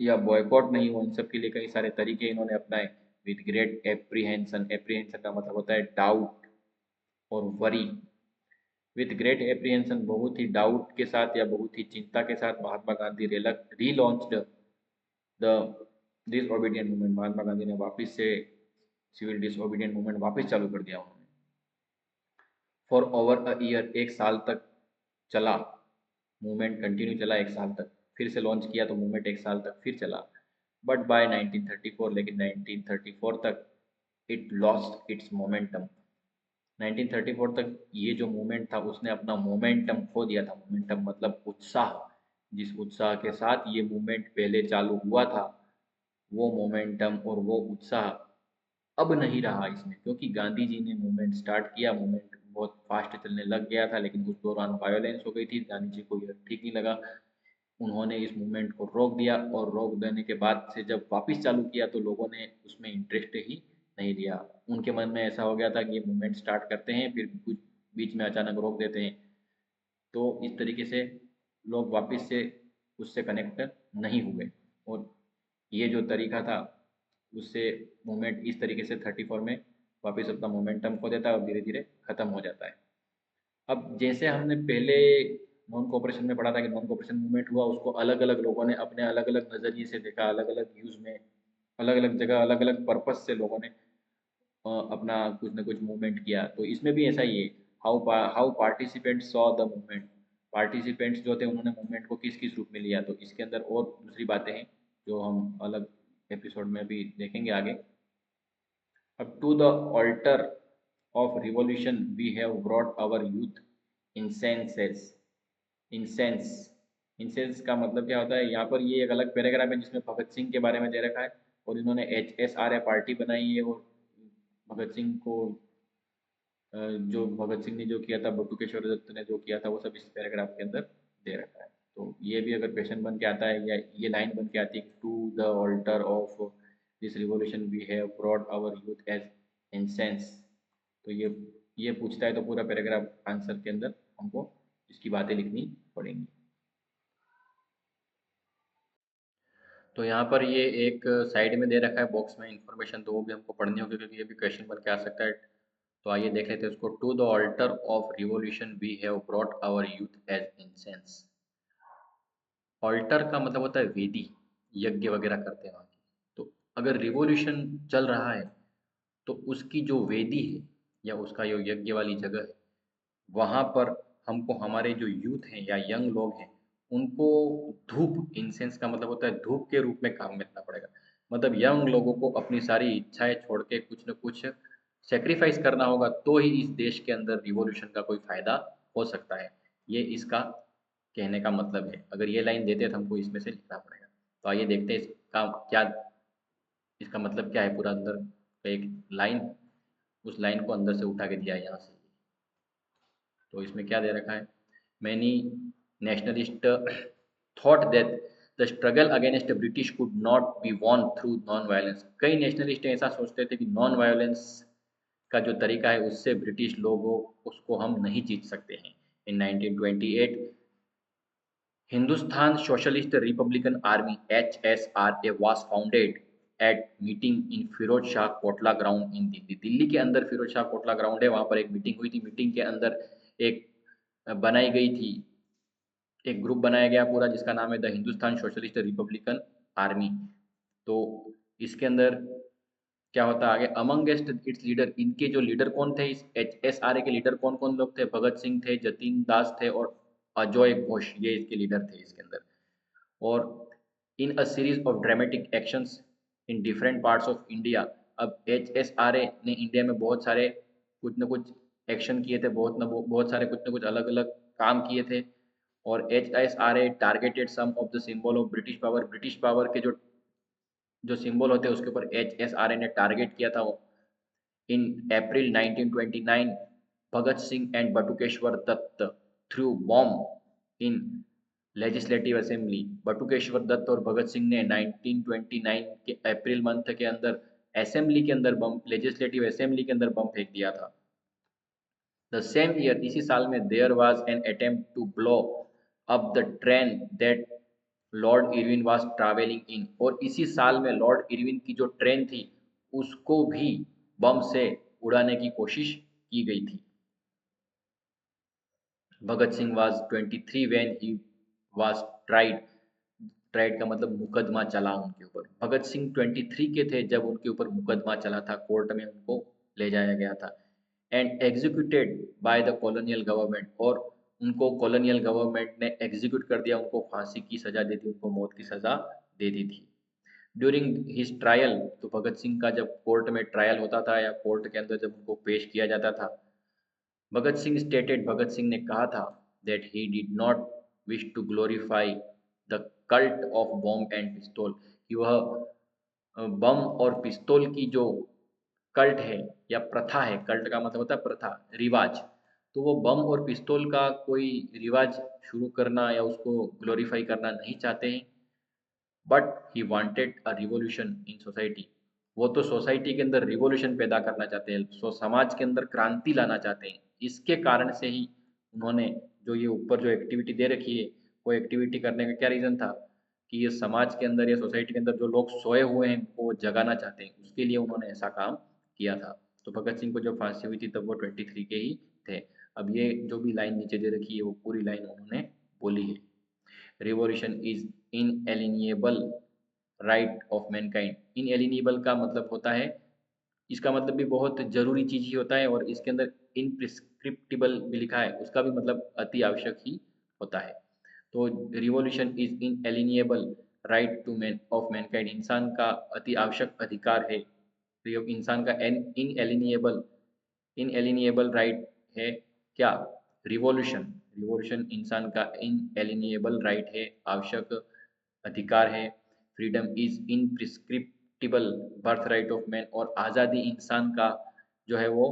या बॉयकॉट नहीं हो, इन सब के लिए कई सारे तरीके इन्होंने अपनाए। विद ग्रेट एप्रीहेंशन, एप्रीहेंशन का मतलब होता है डाउट और वरी। विद ग्रेट एप्रीहेंशन, बहुत ही डाउट के साथ या बहुत ही चिंता के साथ, Mahatma Gandhi relaunched the disobedient movement. Mahatma Gandhi ने वापस से सिविल डिसओबीडियंट मूवमेंट वापस चालू कर दिया उन्होंने। फॉर ओवर अ ईयर, एक साल तक चला मूवमेंट, कंटिन्यू चला एक साल तक। फिर से लॉन्च किया तो मूवमेंट एक साल तक फिर चला। बट बाय 1934, लेकिन 1934 तक इट लॉस्ट इट्स मोमेंटम। 1934 तक ये जो मूवमेंट था उसने अपना मोमेंटम खो दिया था। मोमेंटम मतलब उत्साह। जिस उत्साह के साथ ये मूवमेंट पहले चालू हुआ था, वो मोमेंटम और वो उत्साह अब नहीं रहा इसमें, क्योंकि गांधी जी ने मूवमेंट स्टार्ट किया, मूवमेंट बहुत फास्ट चलने लग गया था, लेकिन उस दौरान वायोलेंस हो गई थी। गांधी जी को यह ठीक नहीं लगा, उन्होंने इस मूवमेंट को रोक दिया, और रोक देने के बाद से जब वापस चालू किया तो लोगों ने उसमें इंटरेस्ट ही नहीं लिया। उनके मन में ऐसा हो गया था कि ये मूवमेंट स्टार्ट करते हैं फिर कुछ बीच में अचानक रोक देते हैं, तो इस तरीके से लोग वापस से उससे कनेक्ट नहीं हुए। और ये जो तरीका था उससे मूवमेंट इस तरीके से 34 में वापस अपना मोमेंटम खो देता है और धीरे धीरे ख़त्म हो जाता है। अब जैसे हमने पहले नॉन कोऑपरेशन में पढ़ा था कि नॉन कोऑपरेशन मूवमेंट हुआ, उसको अलग अलग लोगों ने अपने अलग अलग नज़रिए से देखा, अलग अलग व्यूज़ में, अलग अलग जगह अलग अलग पर्पस से लोगों ने अपना कुछ ना कुछ मूवमेंट किया। तो इसमें भी ऐसा ही है, how participants saw the movement. Participants जो थे उन्होंने मूवमेंट को किस किस रूप में लिया, तो इसके अंदर और दूसरी बातें हैं जो हम अलग एपिसोड में भी देखेंगे आगे। अब to the altar of revolution we have brought our youth incenses. Incense, incense का मतलब क्या होता है, यहाँ पर ये एक अलग पैराग्राफ है जिसमें भगत सिंह के बारे में दे रखा है, और इन्होंने HSR पार्टी बनाई है, और भगत सिंह को जो भगत सिंह ने जो किया था, बटुकेश्वर दत्त ने जो किया था, वो सब इस पैराग्राफ के अंदर दे रखा है। तो ये भी अगर क्वेश्चन बन के आता है या ये लाइन बन के आती है, to the altar of this revolution we have brought our youth as incense, तो ये पूछता है तो पूरा पैराग्राफ आंसर के अंदर हमको इसकी बातें लिखनी पड़ेंगी। तो यहाँ पर ये एक साइड में दे रखा है बॉक्स में इंफॉर्मेशन, तो वो भी हमको पढ़नी होगी क्योंकि ये भी क्वेश्चन बन के आ सकता है। तो आइए देख लेते हैं उसको। To the altar of revolution we have brought our youth as incense. Altar का मतलब होता है वेदी, यज्ञ वगैरह करते हैं वहाँ की। तो अगर रिवॉल्यूशन चल रहा है तो उसकी जो वेदी है या उसका जो यज्ञ वाली जगह है, वहाँ पर हमको हमारे जो यूथ हैं या यंग लोग हैं उनको धूप, इंसेंस का मतलब होता है धूप के रूप में काम करना पड़ेगा। मतलब यंग लोगों को अपनी सारी इच्छाएं छोड़ के कुछ न कुछ सेक्रीफाइस करना होगा, तो ही इस देश के अंदर रिवॉल्यूशन का कोई फ़ायदा हो सकता है। ये इसका कहने का मतलब है। अगर ये लाइन देते तो हमको इसमें से लिखना पड़ेगा। तो आइए देखते हैं इसका क्या, इसका मतलब क्या है। पूरा अंदर का एक लाइन, उस लाइन को अंदर से उठा के दिया है यहाँ से। तो इसमें क्या दे रखा है, many nationalist thought that the struggle against British could not be won through non violence. कई नेशनलिस्ट ऐसा सोचते थे कि नॉन वायलेंस का जो तरीका है उससे ब्रिटिश लोगों उसको हम नहीं जीत सकते हैं। In 1928 Hindustan socialist republican army HSRA was founded at meeting in Feroz Shah Kotla ground in Delhi. Delhi के अंदर फिरोज शाह कोटला ग्राउंड है, वहाँ पर एक मीटिंग हुई थी। मीटिंग के अंदर एक बनाई गई थी, एक ग्रुप बनाया गया पूरा जिसका नाम है the Hindustan socialist republican army. तो इसके अंदर क्या होता है आगे, अमंगेस्ट इट्स लीडर, इनके जो लीडर कौन थे, इस HSRA के लीडर कौन कौन लोग थे, भगत सिंह थे, जतीन दास थे और अजय घोष, ये इसके लीडर थे इसके अंदर। और in a series of dramatic actions in different parts of India. अब HSRA ने इंडिया में बहुत सारे कुछ न कुछ एक्शन किए थे, बहुत सारे कुछ न कुछ अलग अलग काम किए थे। और HSRA targeted some of the symbol of British power, British power के जो जो सिंबल होते हैं उसके ऊपर HSRA ने टारगेट किया था। In April 1929 Bhagat Singh and Batukeshwar Dutt threw bomb in legislative assembly. Batukeshwar Dutt और भगत सिंह ने 1929 के अप्रैल मंथ के अंदर असेंबली के अंदर बम, लेजिस्लेटिव असेंबली के अंदर बम फेंक दिया था। द सेम ईयर, इसी साल में, there was an attempt to blow up the train that Lord Irwin was travelling in. और इसी साल में लॉर्ड इरविन की जो ट्रेन थी उसको भी बम से उड़ाने की कोशिश की गई थी। Bhagat Singh was 23 when he was tried. Tried का मतलब मुकदमा चला उनके ऊपर। भगत सिंह 23 के थे जब उनके ऊपर मुकदमा चला था, कोर्ट में उनको ले जाया गया था। And executed by the colonial government, और उनको कॉलोनियल गवर्नमेंट ने एग्जीक्यूट कर दिया, उनको फांसी की सजा दे दी, उनको मौत की सजा दे दी थी। ड्यूरिंग हिज ट्रायल, तो भगत सिंह का जब कोर्ट में ट्रायल होता था या कोर्ट के अंदर जब उनको पेश किया जाता था, भगत सिंह स्टेटेड, भगत सिंह ने कहा था that he did not wish to glorify the cult of bomb and pistol, कि वह बम और पिस्तौल की जो कल्ट है या प्रथा है, कल्ट का मतलब होता है प्रथा, रिवाज, तो वो बम और पिस्तौल का कोई रिवाज शुरू करना या उसको ग्लोरीफाई करना नहीं चाहते हैं। But he wanted a revolution in society, वो तो सोसाइटी के अंदर रिवॉल्यूशन पैदा करना चाहते हैं, सो समाज के अंदर क्रांति लाना चाहते हैं। इसके कारण से ही उन्होंने जो ये ऊपर जो एक्टिविटी दे रखी है, वो एक्टिविटी करने का क्या रीज़न था कि ये समाज के अंदर या सोसाइटी के अंदर जो लोग सोए हुए हैं वो जगाना चाहते हैं, उसके लिए उन्होंने ऐसा काम किया था। तो भगत सिंह को जब फांसी हुई थी तब वो 23 के ही थे। अब ये जो भी लाइन नीचे दे रखी है वो पूरी लाइन उन्होंने बोली है। Revolution is inalienable right of mankind. Inalienable का मतलब होता है, इसका मतलब भी बहुत ज़रूरी चीज़ ही होता है, और इसके अंदर इनप्रिस्क्रिप्टिबल भी लिखा है, उसका भी मतलब अति आवश्यक ही होता है। तो revolution is inalienable right to man of mankind, इंसान का अति आवश्यक अधिकार है। इंसान का इनएलिनिएबल इनएलिनिएबल राइट है क्या, रिवॉल्यूशन। रिवॉल्यूशन इंसान का इनएलिनिएबल राइट है, आवश्यक अधिकार है। Freedom is imprescriptible birthright of man, और आज़ादी इंसान का जो है वो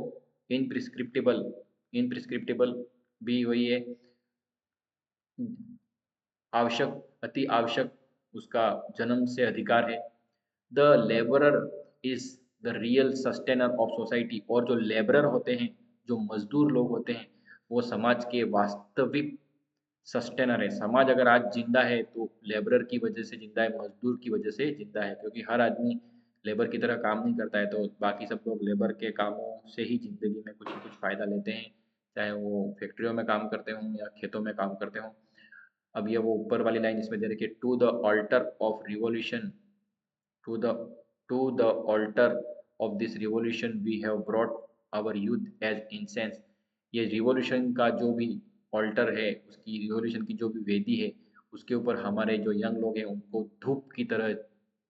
इनप्रिस्क्रिप्टिबल, इनप्रिस्क्रिप्टिबल भी वही है, आवश्यक, अति आवश्यक उसका जन्म से अधिकार है। The labourer is the real sustainer of society, और जो लेबरर होते हैं, जो मजदूर लोग होते हैं, वो समाज के वास्तविक सस्टेनर है। समाज अगर आज जिंदा है तो लेबरर की वजह से जिंदा है, मजदूर की वजह से जिंदा है, क्योंकि हर आदमी लेबर की तरह काम नहीं करता है, तो बाकी सब लोग लेबर के कामों से ही ज़िंदगी में कुछ न कुछ फ़ायदा लेते हैं, चाहे वो फैक्ट्रियों में काम करते हों या खेतों में काम करते हों। अब ये वो ऊपर वाली लाइन इसमें दे रखी है, to the altar of revolution, to the to the altar of this revolution we have brought our youth as incense. ये रिवॉल्यूशन का जो भी ऑल्टर है, उसकी रिवॉल्यूशन की जो भी वेदी है, उसके ऊपर हमारे जो यंग लोग हैं उनको धूप की तरह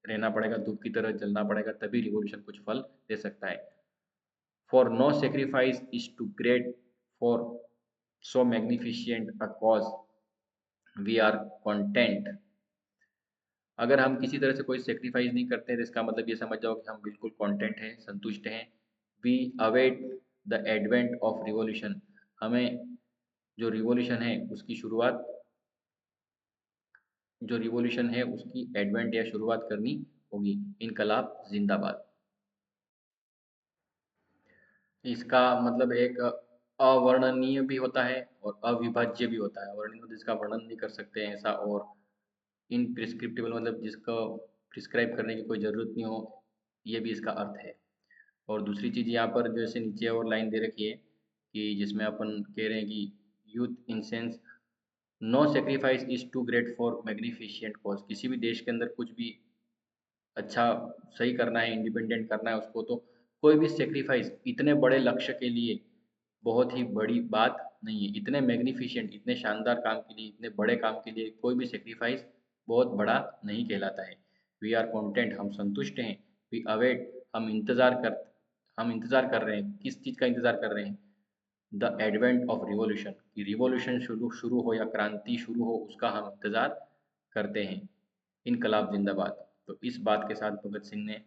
रहना पड़ेगा, धूप की तरह जलना पड़ेगा, तभी रिवॉल्यूशन कुछ फल दे सकता है। For no sacrifice is too great for so magnificent a cause we are content. अगर हम किसी तरह से कोई सेक्रीफाइस नहीं करते तो इसका मतलब ये समझ जाओ कि हम बिल्कुल कॉन्टेंट हैं, संतुष्ट हैं। We await the advent of revolution, हमें जो रिवॉल्यूशन है उसकी शुरुआत जो रिवॉल्यूशन है उसकी एडवेंट या शुरुआत करनी होगी। इनकलाब जिंदाबाद। इसका मतलब एक अवर्णनीय भी होता है और अविभाज्य भी होता है। अवर्णनीय मतलब जिसका वर्णन नहीं कर सकते हैं ऐसा, और इनप्रिस्क्रिप्टिबल मतलब जिसको प्रिस्क्राइब करने की कोई ज़रूरत नहीं हो, ये भी इसका अर्थ है। और दूसरी चीज़ यहाँ पर जैसे नीचे और लाइन दे रखी है कि जिसमें अपन कह रहे हैं कि youth in sense no sacrifice is too great for magnificent cause. किसी भी देश के अंदर कुछ भी अच्छा सही करना है, इंडिपेंडेंट करना है उसको, तो कोई भी सेक्रीफाइस इतने बड़े लक्ष्य के लिए बहुत ही बड़ी बात नहीं है। इतने मैग्निफिशिएंट, इतने शानदार काम के लिए, इतने बड़े काम के लिए कोई भी सेक्रीफाइस बहुत बड़ा नहीं कहलाता है। वी आर कॉन्टेंट, हम संतुष्ट हैं। वी अवेट, हम इंतज़ार कर रहे हैं। किस चीज़ का इंतज़ार कर रहे हैं? द एडवेंट ऑफ रिवॉल्यूशन, कि रिवॉल्यूशन शुरू शुरू हो या क्रांति शुरू हो, उसका हम इंतज़ार करते हैं। इनकलाब जिंदाबाद। तो इस बात के साथ भगत सिंह ने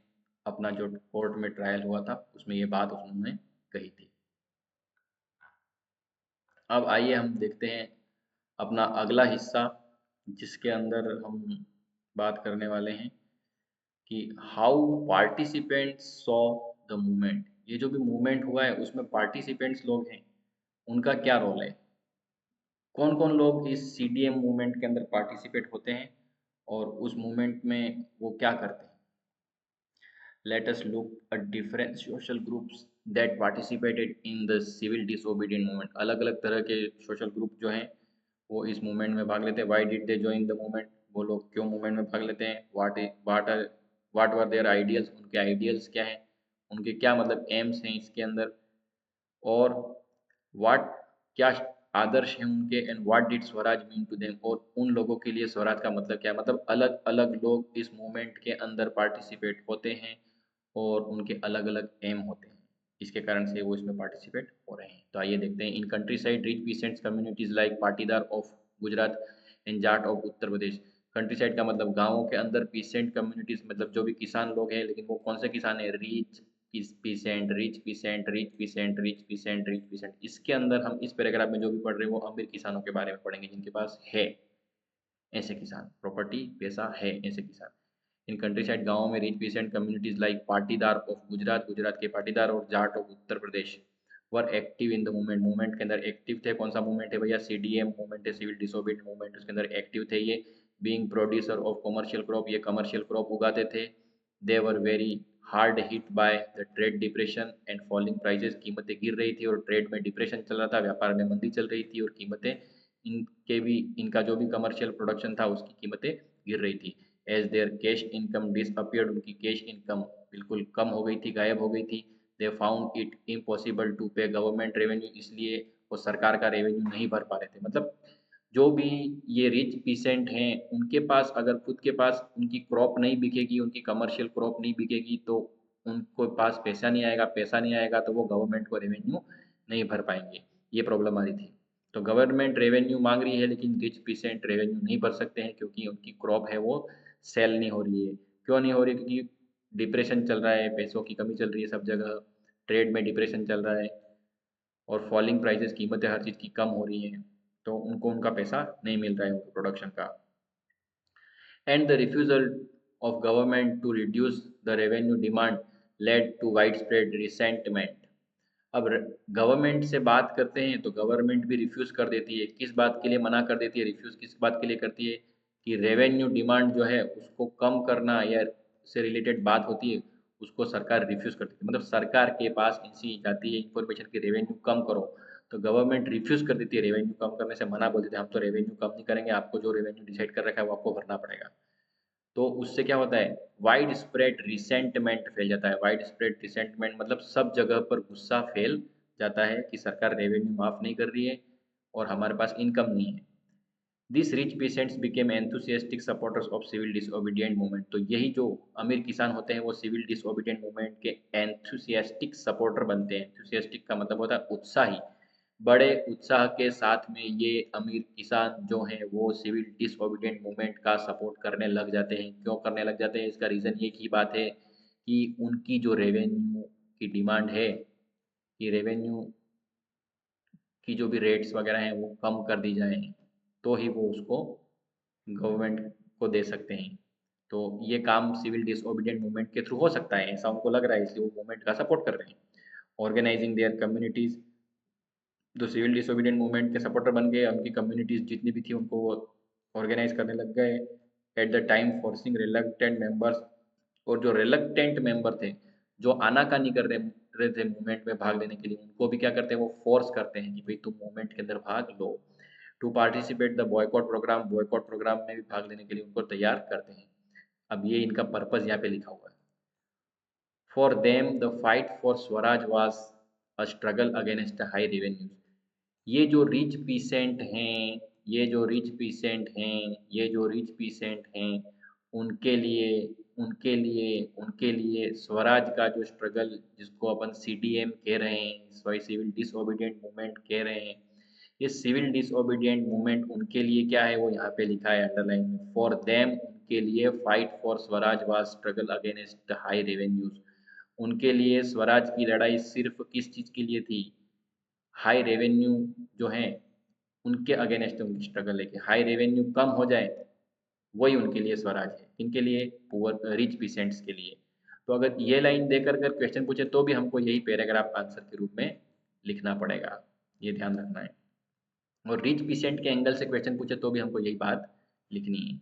अपना जो कोर्ट में ट्रायल हुआ था उसमें ये बात उन्होंने कही थी। अब आइए हम देखते हैं अपना अगला हिस्सा, जिसके अंदर हम बात करने वाले हैं कि how participants saw the movement. ये जो भी मूवमेंट हुआ है उसमें पार्टिसिपेंट्स लोग हैं, उनका क्या रोल है, कौन कौन लोग इस सीडीएम मूवमेंट के अंदर पार्टिसिपेट होते हैं और उस मूवमेंट में वो क्या करते हैं। Let us look at different social groups that participated in the civil disobedient movement। अलग अलग तरह के सोशल ग्रुप जो हैं वो इस मूवमेंट में भाग लेते हैं। Why did they join the movement, वो लोग क्यों मूवमेंट में भाग लेते हैं। वाट वर देयर आइडियल्स, उनके आइडियल्स क्या हैं, उनके क्या मतलब एम्स हैं इसके अंदर, और व्हाट क्या आदर्श हैं उनके, and what did swaraj mean to them, और उन लोगों के लिए स्वराज का मतलब क्या है। मतलब अलग अलग लोग इस मूवमेंट के अंदर पार्टिसिपेट होते हैं और उनके अलग अलग एम होते हैं, इसके कारण से वो इसमें पार्टिसिपेट हो रहे हैं। तो आइए देखते हैं। In country side rich peasants communities like Patidar of Gujarat and Jat of Uttar Pradesh. Country side का मतलब गाँवों के अंदर, पीसेंट कम्युनिटीज मतलब जो भी किसान लोग हैं, लेकिन वो कौन से किसान है, rich pheasant, rich pheasant, rich pheasant, rich pheasant, rich pheasant. इसके अंदर हम इस पैराग्राफ में जो भी पढ़ रहे हैं वो अमीर किसानों के बारे में पढ़ेंगे, जिनके पास है ऐसे किसान, प्रॉपर्टी पैसा है ऐसे किसान। इन कंट्री साइड गाँव में rich peasant communities like Patidar of Gujarat, Gujarat के पाटीदार, और Jat of Uttar Pradesh were active in the movement. Movement के अंदर एक्टिव थे। कौन सा मूवमेंट है भैया, सीडीएम मूवमेंट है, सिविल डिसोबीडिएंट मूवमेंट। उसके अंदर एक्टिव थे ये। Being producer of commercial crop, ये कमर्शियल क्रॉप उगाते थे। They were very hard hit by the trade depression and falling prices, कीमतें गिर रही थी और ट्रेड में डिप्रेशन चल रहा था, व्यापार में मंदी चल रही थी और कीमतें, इनका जो भी कमर्शियल प्रोडक्शन था उसकी कीमतें गिर रही थी। As their cash income disappeared, उनकी कैश इनकम बिल्कुल कम हो गई थी, गायब हो गई थी। They found it impossible to pay government revenue, इसलिए वो सरकार का रेवेन्यू नहीं भर पा रहे थे। मतलब जो भी ये रिच पीसेंट हैं उनके पास अगर खुद के पास उनकी क्रॉप नहीं बिकेगी, उनकी कमर्शियल क्रॉप नहीं बिकेगी, तो उनको पास पैसा नहीं आएगा। पैसा नहीं आएगा तो वो गवर्नमेंट को रेवेन्यू नहीं भर पाएंगे। ये प्रॉब्लम आ रही थी। तो गवर्नमेंट रेवेन्यू मांग रही है लेकिन रिच पीसेंट रेवेन्यू नहीं भर सकते हैं, क्योंकि उनकी क्रॉप है वो सेल नहीं हो रही है। क्यों नहीं हो रही, क्योंकि डिप्रेशन चल रहा है, पैसों की कमी चल रही है सब जगह, ट्रेड में डिप्रेशन चल रहा है और फॉलिंग प्राइसेस, कीमतें हर चीज़ की कम हो रही हैं, तो उनको उनका पैसा नहीं मिल रहा है उनको प्रोडक्शन का। And the refusal of government to reduce the revenue demand led to widespread resentment. अब गवर्नमेंट से बात करते हैं तो गवर्नमेंट भी रिफ्यूज़ कर देती है। किस बात के लिए मना कर देती है, रिफ्यूज़ किस बात के लिए करती है, कि रेवेन्यू डिमांड जो है उसको कम करना या से रिलेटेड बात होती है, उसको सरकार रिफ्यूज़ करती है। मतलब सरकार के पास ऐसी जाती है इन्फॉर्मेशन की रेवेन्यू कम करो, तो गवर्नमेंट रिफ्यूज़ कर देती है। रेवेन्यू कम करने से मना बोल देते हैं, हम तो रेवेन्यू कम नहीं करेंगे, आपको जो रेवेन्यू डिसाइड कर रखा है वो आपको भरना पड़ेगा। तो उससे क्या होता है, वाइड स्प्रेड रिसेंटमेंट फैल जाता है। वाइड स्प्रेड रिसेंटमेंट मतलब सब जगह पर गुस्सा फैल जाता है कि सरकार रेवेन्यू माफ़ नहीं कर रही है और हमारे पास इनकम नहीं है। This rich peasants became enthusiastic supporters of civil disobedient movement. तो यही जो अमीर किसान होते हैं वो सिविल डिसओबीडिएंट मूवमेंट के एंथुसियास्टिक सपोर्टर बनते हैं। एंथुसियास्टिक का मतलब होता है उत्साही। बड़े उत्साह के साथ में ये अमीर किसान जो हैं वो सिविल डिसओबीडिएंट मूवमेंट का सपोर्ट करने लग जाते हैं। क्यों करने लग जाते हैं, इसका रीज़न ये की बात है कि उनकी जो रेवेन्यू की डिमांड है, कि रेवेन्यू की जो भी रेट्स वगैरह हैं वो कम कर दी जाए, तो ही वो उसको गवर्नमेंट को दे सकते हैं। तो ये काम सिविल डिसओबीडियंट मूवमेंट के थ्रू हो सकता है, ऐसा उनको लग रहा है, इसलिए वो मूवमेंट का सपोर्ट कर रहे हैं। ऑर्गेनाइजिंग देयर कम्युनिटीज़, जो सिविल डिसोबीडियंट मूवमेंट के सपोर्टर बन गए, उनकी कम्युनिटीज़ जितनी भी थी उनको वो ऑर्गेनाइज करने लग गए। At the time forcing reluctant members, और जो रिलक्टेंट मेंबर थे, जो आनाकानी कर रहे थे मूवमेंट में भाग लेने के लिए, उनको भी क्या करते हैं, वो फोर्स करते हैं कि भाई तुम मूवमेंट के अंदर भाग लो। To participate the boycott programme में भी भाग लेने के लिए उनको तैयार करते हैं। अब ये इनका पर्पज़ यहाँ पे लिखा हुआ है। For them the fight for Swaraj was a struggle against high revenues. ये जो रिच पीसेंट हैं, ये जो रिच पीसेंट हैं, ये जो रिच पीसेंट हैं, उनके लिए उनके लिए उनके लिए स्वराज का जो स्ट्रगल, जिसको अपन सीडीएम कह रहे हैं, सिविल डिसओबीडियंट मूवमेंट कह रहे हैं, ये सिविल डिसओबीडियंट मूवमेंट उनके लिए क्या है, वो यहाँ पे लिखा है अंडरलाइन में। फॉर देम, उनके लिए fight for Swaraj was struggle against high revenues. उनके लिए स्वराज की लड़ाई सिर्फ किस चीज़ के लिए थी, हाई रेवेन्यू जो हैं उनके अगेंस्ट उनकी स्ट्रगल है कि हाई रेवेन्यू कम हो जाए, वही उनके लिए स्वराज है। इनके लिए पुअर रिच पीसेंट्स के लिए। तो अगर ये लाइन देकर अगर क्वेश्चन पूछे तो भी हमको यही पैराग्राफ आंसर के रूप में लिखना पड़ेगा, ये ध्यान रखना है। और रिच पीसेंट के एंगल से क्वेश्चन पूछे तो भी हमको यही बात लिखनी है।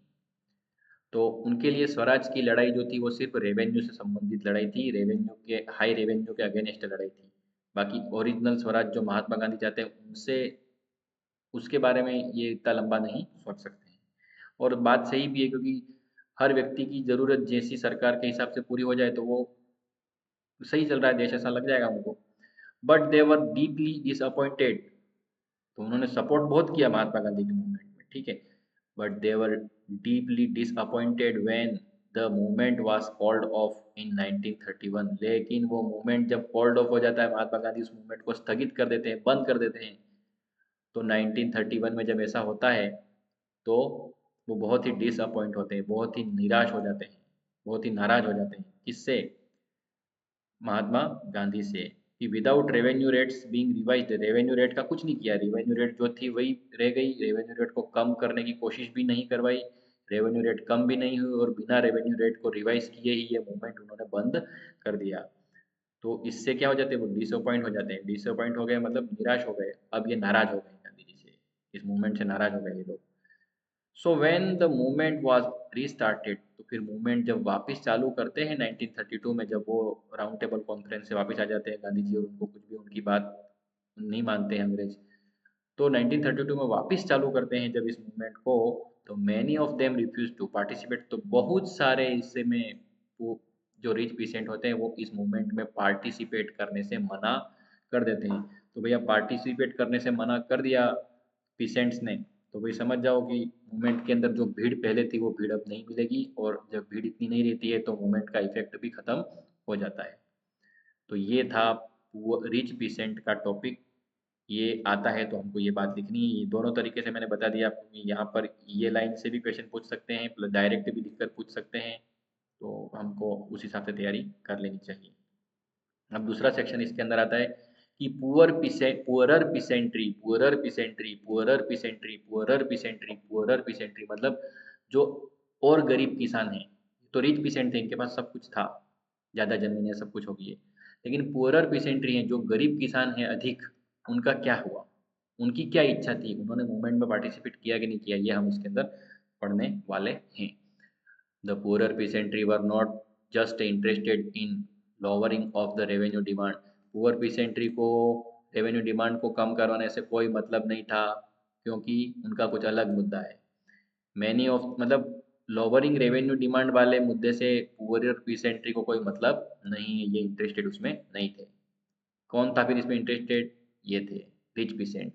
तो उनके लिए स्वराज की लड़ाई जो थी वो सिर्फ रेवेन्यू से संबंधित लड़ाई थी, रेवेन्यू के हाई रेवेन्यू के अगेंस्ट लड़ाई थी। बाकी ओरिजिनल स्वराज जो महात्मा गांधी चाहते हैं उनसे, उसके बारे में ये इतना लंबा नहीं सोच सकते हैं। और बात सही भी है, क्योंकि हर व्यक्ति की ज़रूरत जैसी सरकार के हिसाब से पूरी हो जाए तो वो सही चल रहा है देश, ऐसा लग जाएगा हमको। But they were deeply disappointed, तो उन्होंने सपोर्ट बहुत किया महात्मा गांधी के मूवमेंट में, ठीक है, but they were deeply disappointed when the movement was called off in 1931। लेकिन वो मूवमेंट जब कॉल्ड ऑफ हो जाता है, महात्मा गांधी उस मूवमेंट को स्थगित कर देते हैं, बंद कर देते हैं, तो 1931 में जब ऐसा होता है तो वो बहुत ही डिसअपॉइंट होते हैं, बहुत ही निराश हो जाते हैं, बहुत ही नाराज हो जाते हैं। किससे? महात्मा गांधी से। कि without revenue rates being revised, revenue rate का कुछ नहीं किया, रेवेन्यू रेट जो थी वही रह गई, रेवेन्यू रेट को कम करने की कोशिश भी नहीं करवाई, रेवेन्यू रेट कम भी नहीं हुई, और बिना रेवेन्यू रेट को रिवाइज किए ही ये मूवमेंट उन्होंने बंद कर दिया। तो इससे क्या हो जाते हैं, वो डिसअपॉइंट हो जाते हैं, डिसअपॉइंट हो गए मतलब निराश हो गए, अब ये नाराज हो गए गांधी जी से, इस मूवमेंट से नाराज हो गए ये लोग। So when the movement was restarted, तो फिर मूवमेंट जब वापस चालू करते हैं 1932 में, जब वो राउंड टेबल कॉन्फ्रेंस से वापस आ जाते हैं गांधी जी, और उनको कुछ भी उनकी बात नहीं मानते हैं अंग्रेज, तो 1932 में वापस चालू करते हैं जब इस मूवमेंट को, तो many of them refuse to participate, तो बहुत सारे इससे में वो जो रिच पीसेंट होते हैं वो इस मूवमेंट में पार्टिसिपेट करने से मना कर देते हैं। तो भैया पार्टिसिपेट करने से मना कर दिया पीसेंट्स ने, तो भाई समझ जाओ कि मूवमेंट के अंदर जो भीड़ पहले थी वो भीड़ अब नहीं मिलेगी, और जब भीड़ इतनी नहीं रहती है तो मूवमेंट का इफेक्ट भी खत्म हो जाता है। तो ये था वो रिच पीसेंट का टॉपिक। ये आता है तो हमको ये बात लिखनी है, ये दोनों तरीके से मैंने बता दिया आपको कि यहाँ पर ये लाइन से भी क्वेश्चन पूछ सकते हैं, प्लस डायरेक्ट भी लिखकर पूछ सकते हैं, तो हमको उस हिसाब से तैयारी कर लेनी चाहिए। अब दूसरा सेक्शन इसके अंदर आता है कि पुअरर पिसेंट्री मतलब जो और गरीब किसान हैं। तो रिच पिसेंट थे, इनके पास सब कुछ था, ज़्यादा ज़मीन है, सब कुछ हो गई है, लेकिन पुअरर पिसेंट्री हैं, जो गरीब किसान हैं अधिक, उनका क्या हुआ, उनकी क्या इच्छा थी, उन्होंने मूवमेंट में पार्टिसिपेट किया कि नहीं किया, ये हम इसके अंदर पढ़ने वाले हैं। The poorer peasantry were not just interested in lowering of the revenue demand. Poor peasantry को रेवेन्यू डिमांड को कम करवाने से कोई मतलब नहीं था, क्योंकि उनका कुछ अलग मुद्दा है। मैनी ऑफ मतलब लोअरिंग रेवेन्यू डिमांड वाले मुद्दे से पुअर peasantry को कोई मतलब नहीं है, ये इंटरेस्टेड उसमें नहीं थे। कौन था फिर इसमें इंटरेस्टेड? ये थे रिच पीसेंट।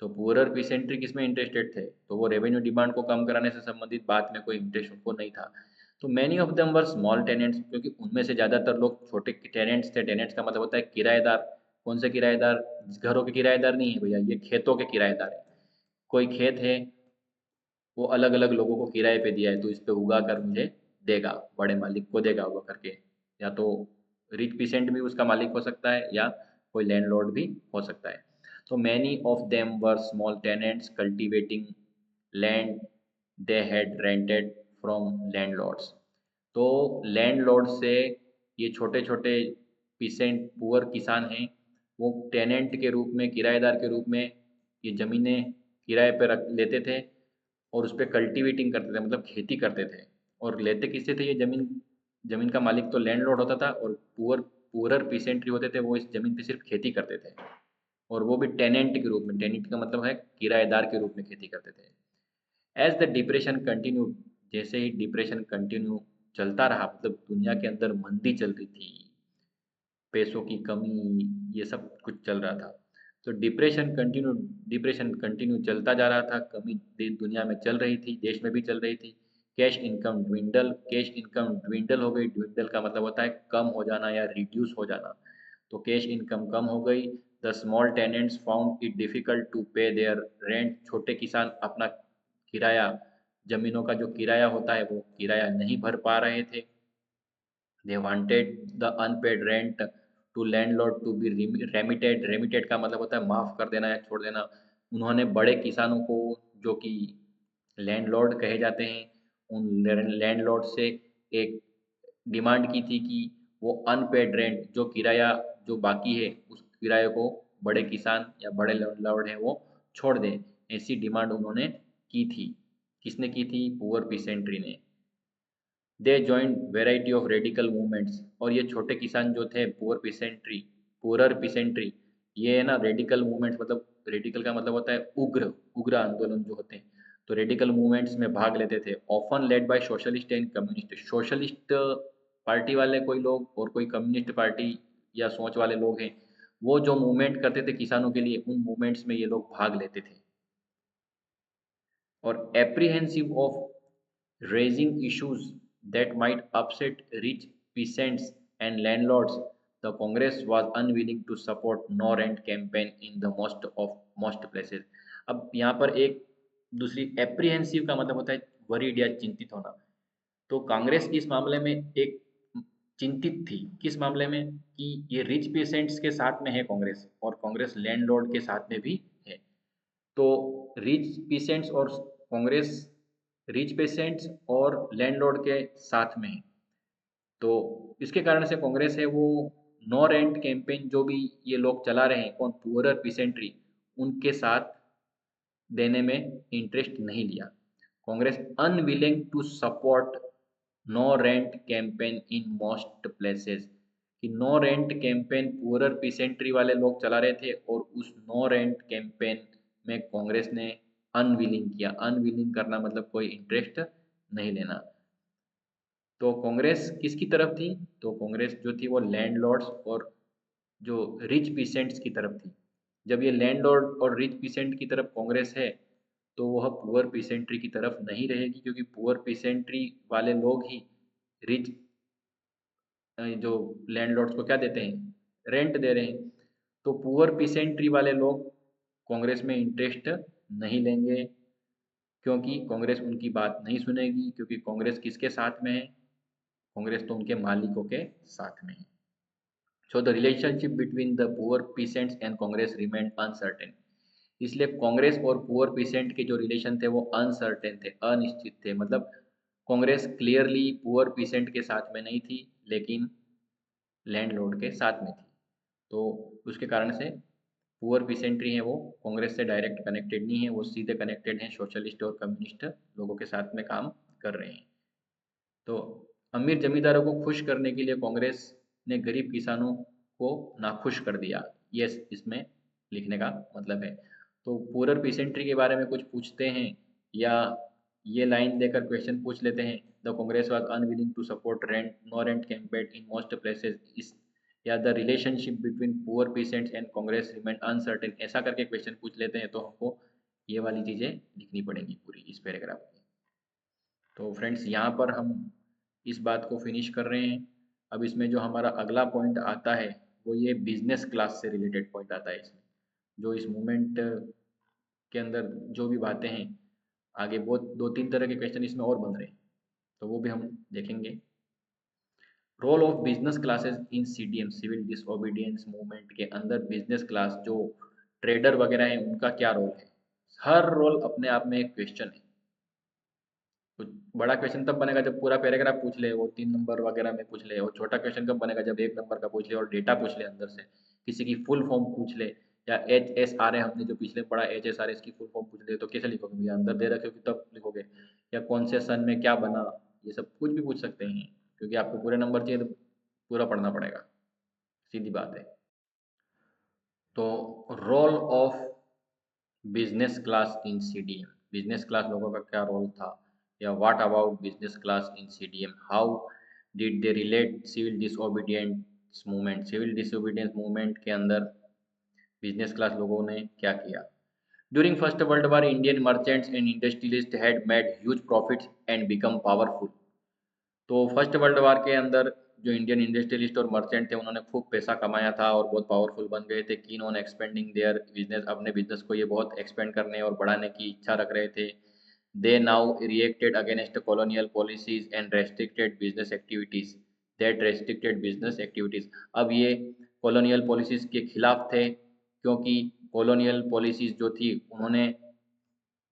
तो पुअरर पीसेंट्री किसमें इंटरेस्टेड थे, तो वो रेवेन्यू डिमांड को कम कराने से संबंधित बात में कोई इंटरेस्ट उनको नहीं था। तो many of them were small tenants, क्योंकि उनमें से ज़्यादातर लोग छोटे टेनेंट्स थे। टेनेंट्स का मतलब होता है किराएदार। कौन से किराएदार? घरों के किराएदार नहीं है भैया, ये खेतों के किराएदार है। कोई खेत है, वो अलग अलग लोगों को किराए पे दिया है, तो इस पे उगा कर मुझे देगा, बड़े मालिक को देगा उगा करके। या तो रिच पीसेंट भी उसका मालिक हो सकता है, या कोई लैंडलॉर्ड भी हो सकता है। तो many of them were small tenants cultivating land they had rented from landlords. तो लैंडलॉर्ड से ये छोटे छोटे पीसेंट पुअर किसान हैं, वो टेनेंट के रूप में, किराएदार के रूप में ये ज़मीनें किराए पे रख लेते थे और उस पे कल्टीवेटिंग करते थे, मतलब खेती करते थे। और लेते किससे थे ये ज़मीन? ज़मीन का मालिक तो लैंडलॉर्ड होता था और पुअरर पीसेंट्री होते थे, वो इस ज़मीन पे सिर्फ खेती करते थे, और वो भी टेनेंट के रूप में। टेनेंट का मतलब है किराएदार के रूप में खेती करते थे। एज द डिप्रेशन कंटिन्यू, जैसे ही डिप्रेशन कंटिन्यू चलता रहा, मतलब दुनिया के अंदर मंदी चल रही थी, पैसों की कमी, ये सब कुछ चल रहा था, तो डिप्रेशन कंटिन्यू चलता जा रहा था। कमी दुनिया में चल रही थी, देश में भी चल रही थी। कैश इनकम ड्विंडल हो गई। ड्विंडल का मतलब होता है कम हो जाना या रिड्यूस हो जाना। तो कैश इनकम कम हो गई। The small tenants found it difficult to pay their rent. छोटे किसान अपना किराया, जमीनों का जो किराया होता है वो किराया नहीं भर पा रहे थे। They wanted the unpaid rent to landlord to be remitted. Remitted का मतलब होता है माफ़ कर देना या छोड़ देना। उन्होंने बड़े किसानों को, जो कि लैंडलॉर्ड कहे जाते हैं, उन लैंडलॉर्ड से एक डिमांड की थी कि वो अनपेड रेंट, जो किराया जो बाकी है, उस किराए को बड़े किसान या बड़े लैंडलॉर्ड हैं वो छोड़ दें। ऐसी डिमांड उन्होंने की थी। किसने की थी? पुअर पीसेंट्री ने। They joined variety of radical movements. और ये छोटे किसान जो थे, पुअरर पिसेंट्री, ये है ना रेडिकल मूवमेंट्स, मतलब रेडिकल का मतलब होता है उग्र, उग्र आंदोलन जो होते हैं, तो रेडिकल मूवमेंट्स में भाग लेते थे। Often led by socialist and communist. Socialist party वाले कोई लोग और कोई कम्युनिस्ट पार्टी या सोच वाले लोग हैं, वो जो मूवमेंट करते थे किसानों के लिए, उन मूवमेंट्स में ये लोग भाग लेते थे। और apprehensive of raising issues that might upset rich peasants and landlords, the Congress was unwilling to support no rent campaign in the most places. अब यहाँ पर एक दूसरी एप्रीहेंसिव का मतलब होता है वरीड या चिंतित होना। तो कांग्रेस इस मामले में एक चिंतित थी। किस मामले में? कि ये रिच पेसेंट्स के साथ में है कांग्रेस, और कांग्रेस लैंडलॉर्ड के साथ में भी है। तो रिच पीसेंट्स और कांग्रेस रिच पेसेंट्स और लैंडलॉर्ड के साथ में है। तो इसके कारण से कांग्रेस है वो नो रेंट कैंपेन जो भी ये लोग चला रहे हैं, कौन? पुअरर पीसेंट्री, उनके साथ देने में इंटरेस्ट नहीं लिया। Congress unwilling to support no rent campaign in most places. कि no rent campaign poorer peasantry वाले लोग चला रहे थे, और उस नो रेंट कैंपेन में कांग्रेस ने अनविलिंग किया। अनविलिंग करना मतलब कोई इंटरेस्ट नहीं लेना। तो कांग्रेस किसकी तरफ थी? तो कांग्रेस जो थी वो लैंडलॉर्ड्स और जो रिच पीसेंट्स की तरफ थी। जब ये लैंडलॉर्ड और रिच पीसेंट की तरफ कांग्रेस है, तो वह पुअर पीसेंट्री की तरफ नहीं रहेगी, क्योंकि पुअर पीसेंट्री वाले लोग ही रिच जो लैंडलॉर्ड्स को क्या देते हैं? रेंट दे रहे हैं। तो पुअर पीसेंट्री वाले लोग कांग्रेस में इंटरेस्ट नहीं लेंगे, क्योंकि कांग्रेस उनकी बात नहीं सुनेगी, क्योंकि कांग्रेस किसके साथ में है? कांग्रेस तो उनके मालिकों के साथ में है। So the relationship between the poor peasants and Congress remained uncertain. इसलिए कांग्रेस और पुअर पीसेंट के जो रिलेशन थे वो अनसर्टेन थे, अनिश्चित थे। मतलब कांग्रेस क्लियरली पुअर पीसेंट के साथ में नहीं थी, लेकिन लैंडलॉर्ड के साथ में थी। तो उसके कारण से पुअर पीसेंट्री है वो कांग्रेस से डायरेक्ट कनेक्टेड नहीं है, वो सीधे कनेक्टेड हैं सोशलिस्ट और कम्युनिस्ट लोगों के साथ में काम कर रहे हैं। तो अमीर जमींदारों को खुश करने के लिए कांग्रेस ने गरीब किसानों को नाखुश कर दिया। ये इसमें लिखने का मतलब है। तो पुअर पीसेंट्री के बारे में कुछ पूछते हैं, या ये लाइन देकर क्वेश्चन पूछ लेते हैं, the Congress was unwilling to support rent no rent campaign in most places इस, या the relationship between poor peasants and Congress remain uncertain, ऐसा करके क्वेश्चन पूछ लेते हैं, तो हमको ये वाली चीज़ें लिखनी पड़ेंगी पूरी इस पैराग्राफ की। तो फ्रेंड्स यहाँ पर हम इस बात को फिनिश कर रहे हैं। अब इसमें जो हमारा अगला पॉइंट आता है वो ये बिजनेस क्लास से रिलेटेड पॉइंट आता है इसमें, जो इस मूवमेंट के अंदर जो भी बातें हैं, आगे बहुत दो तीन तरह के क्वेश्चन इसमें और बन रहे हैं, तो वो भी हम देखेंगे। Role of business classes in CDM, civil disobedience movement के अंदर बिजनेस क्लास जो ट्रेडर वगैरह हैं उनका क्या रोल है? हर रोल अपने आप में एक क्वेश्चन है। तो बड़ा क्वेश्चन तब बनेगा जब पूरा पैराग्राफ पूछ ले, वो 3 नंबर वगैरह में पूछ ले। और छोटा क्वेश्चन कब बनेगा जब 1 नंबर का पूछ ले और डेटा पूछ ले अंदर से, किसी की फुल फॉर्म पूछ ले, या एच एस आर है हमने जो पिछले पढ़ा एच एस आर इसकी फुल फॉर्म पूछ ले, तो कैसे लिखोगे भैया? अंदर दे रखे होगी तब लिखोगे। या कौन से सन में क्या बना, ये सब कुछ भी पूछ सकते हैं, क्योंकि आपको पूरे नंबर चाहिए तो पूरा पढ़ना पड़ेगा, सीधी बात है। तो role of business class in CDM, business class लोगों का क्या रोल था, या what about business class in CDM, how did they relate civil disobedience movement, civil disobedience movement के अंदर बिजनेस क्लास लोगों ने क्या किया। During first world war Indian merchants and industrialist had made huge profits and become powerful. तो फर्स्ट वर्ल्ड वार के अंदर जो इंडियन इंडस्ट्रियलिस्ट और मर्चेंट थे उन्होंने खूब पैसा कमाया था और बहुत पावरफुल बन गए थे। Keen on expanding their business, अपने बिजनेस को ये बहुत एक्सपेंड करने और बढ़ाने की इच्छा रख रहे थे। They now reacted against colonial policies and restricted business activities, that restricted business activities. अब ये कॉलोनियल पॉलिसीज के खिलाफ थे, क्योंकि कॉलोनियल पॉलिसीज जो थी उन्होंने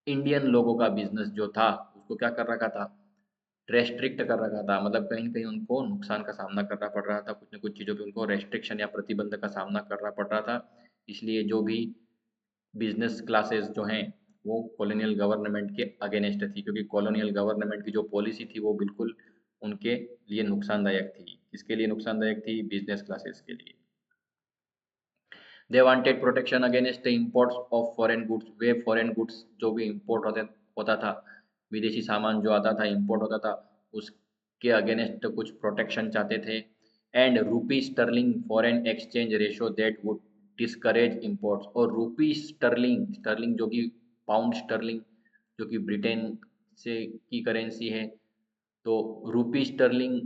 इंडियन लोगों का बिजनेस जो था उसको क्या कर रखा था, रेस्ट्रिक्ट कर रखा था। मतलब कहीं न कहीं उनको नुकसान का सामना करना पड़ रहा था, कुछ न कुछ चीज़ों पे उनको रेस्ट्रिक्शन या प्रतिबंध का सामना करना पड़ रहा था। इसलिए जो भी बिज़नेस क्लासेस जो हैं, वो कॉलोनियल गवर्नमेंट के अगेंस्ट थी, क्योंकि कॉलोनियल गवर्नमेंट की जो पॉलिसी थी वो बिल्कुल उनके लिए नुकसानदायक थी। किसके लिए नुकसानदायक थी? बिज़नेस क्लासेस के लिए। They wanted protection against the imports of foreign goods, way foreign goods जो भी इम्पोर्ट होता था, विदेशी सामान जो आता था इम्पोर्ट होता था, उसके अगेंस्ट कुछ प्रोटेक्शन चाहते थे। And rupee sterling foreign exchange ratio that would discourage imports, और रूपी स्टर्लिंग, स्टर्लिंग जो कि पाउंड स्टर्लिंग जो कि ब्रिटेन से की करेंसी है, तो रूपी स्टर्लिंग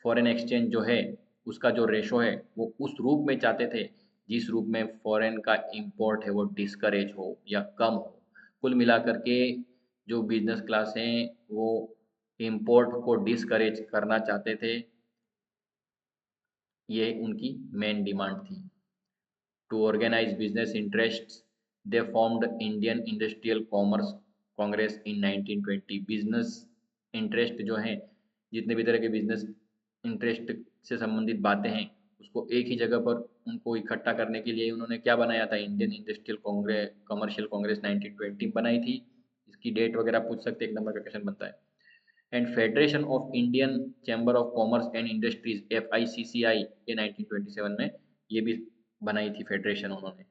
फॉरेन एक्सचेंज जो है उसका जो रेशो है वो उस रूप में चाहते थे जिस रूप में फॉरेन का इंपोर्ट है वो डिस्करेज हो या कम हो। कुल मिलाकर के जो बिजनेस क्लास हैं वो इंपोर्ट को डिस्करेज करना चाहते थे, ये उनकी मेन डिमांड थी। To organise business interests they formed Indian industrial commerce Congress in 1920। Business interest जो हैं, जितने भी तरह के बिजनेस इंटरेस्ट से संबंधित बातें हैं उसको एक ही जगह पर उनको इकट्ठा करने के लिए उन्होंने क्या बनाया था, Indian industrial Congress commercial Congress 1920 बनाई थी। इसकी डेट वगैरह पूछ सकते, 1 नंबर का क्वेश्चन बनता है। And federation of Indian chamber of commerce and industries FICCI ये 1927 में ये भी बनाई थी फेडरेशन उन्होंने।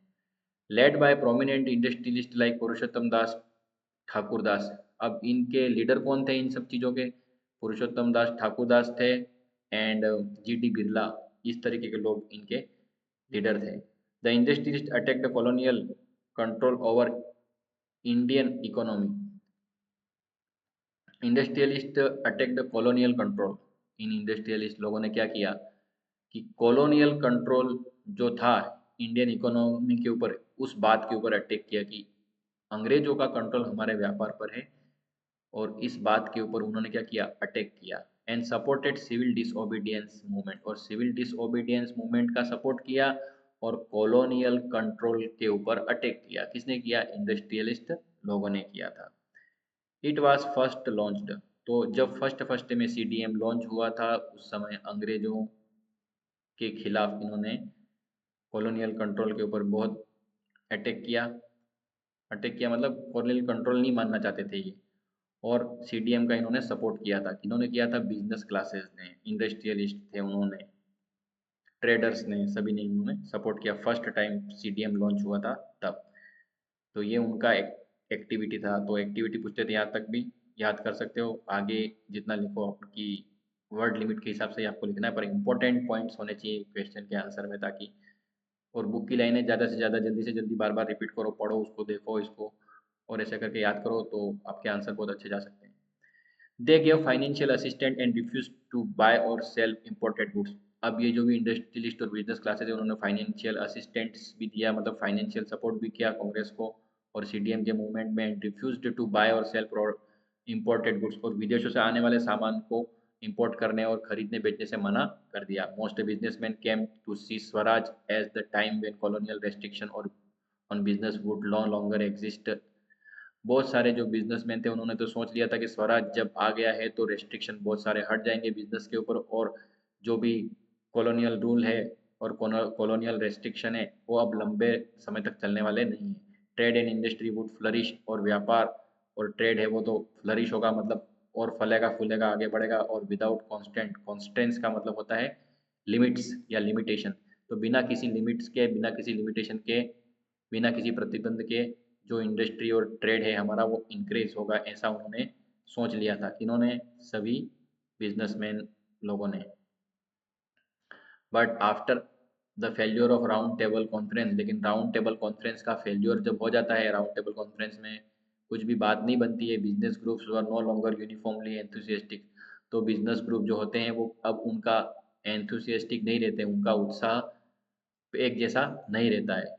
Led by prominent industrialist like Purushottam Das Thakur Das. अब इनके लीडर कौन थे इन सब चीज़ों के? पुरुषोत्तम दास ठाकुर दास थे एंड GT बिरला, इस तरीके के लोग इनके लीडर थे। The industrialist attack the colonial control over Indian economy. Industrialist attack the colonial control, in industrialist लोगों ने क्या किया कि कॉलोनियल कंट्रोल जो था इंडियन इकोनॉमी के ऊपर, उस बात के ऊपर अटैक किया कि अंग्रेजों का कंट्रोल हमारे व्यापार पर है, और इस बात के ऊपर उन्होंने क्या किया, अटैक किया। And supported civil disobedience movement, और सिविल डिसओबीडियंस मूवमेंट का सपोर्ट किया और कॉलोनियल कंट्रोल के ऊपर अटैक किया। किसने किया? इंडस्ट्रियलिस्ट लोगों ने किया था। इट वाज फर्स्ट लॉन्च्ड, तो जब फर्स्ट में CDM लॉन्च हुआ था उस समय अंग्रेजों के खिलाफ इन्होंने कॉलोनियल कंट्रोल के ऊपर बहुत अटैक किया। अटैक किया मतलब कॉलोनियल कंट्रोल नहीं मानना चाहते थे ये, और CDM का इन्होंने सपोर्ट किया था। किन्होंने किया था? बिजनेस क्लासेस ने, इंडस्ट्रियलिस्ट थे उन्होंने, ट्रेडर्स ने, सभी ने इन्होंने सपोर्ट किया फर्स्ट टाइम CDM लॉन्च हुआ था तब। तो ये उनका एक्टिविटी था। तो एक्टिविटी पूछते थे यहाँ तक भी याद कर सकते हो, आगे जितना लिखो आपकी वर्ड लिमिट के हिसाब से ही आपको लिखना है, पर इंपॉर्टेंट पॉइंट्स होने चाहिए क्वेश्चन के आंसर में, ताकि और बुक की लाइनें ज़्यादा से ज़्यादा जल्दी से जल्दी बार बार रिपीट करो, पढ़ो उसको, देखो इसको, और ऐसा करके याद करो तो आपके आंसर बहुत अच्छे जा सकते हैं। They gave financial assistant and refuse to buy or sell imported goods. अब ये जो भी इंडस्ट्रियलिस्ट और बिजनेस क्लासेज है उन्होंने फाइनेंशियल असिस्टेंट्स भी दिया, मतलब फाइनेंशियल सपोर्ट भी किया कांग्रेस को और CDM के मूवमेंट में। Refused to buy or sell imported goods, और विदेशों से आने वाले सामान को इंपोर्ट करने और खरीदने बेचने से मना कर दिया। Most businessman came to see swaraj as the time when colonial restriction और on business would no longer exist बहुत सारे जो बिजनेसमैन थे उन्होंने तो सोच लिया था कि स्वराज जब आ गया है तो रेस्ट्रिक्शन बहुत सारे हट जाएंगे बिजनेस के ऊपर, और जो भी कॉलोनियल रूल है और कॉलोनियल रेस्ट्रिक्शन है वो अब लंबे समय तक चलने वाले नहीं हैं। Trade and industry would flourish, और व्यापार और ट्रेड है वो तो फ्लरिश होगा, मतलब और फलेगा फूलेगा आगे बढ़ेगा, और विदाउट कॉन्स्टेंट, कॉन्स्टेंस का मतलब होता है लिमिट्स या लिमिटेशन। तो बिना किसी लिमिट्स के, बिना किसी लिमिटेशन के, बिना किसी प्रतिबंध के जो इंडस्ट्री और ट्रेड है हमारा वो इंक्रीज होगा, ऐसा उन्होंने सोच लिया था, इन्होंने सभी बिजनेसमैन लोगों ने। But after the failure of round table conference, लेकिन राउंड टेबल कॉन्फ्रेंस का फेल्योर जब हो जाता है, राउंड टेबल कॉन्फ्रेंस में कुछ भी बात नहीं बनती है, business groups were no longer uniformly enthusiastic, तो बिजनेस ग्रुप जो होते हैं वो अब उनका एंथुसियास्टिक नहीं रहते, उनका उत्साह एक जैसा नहीं रहता है।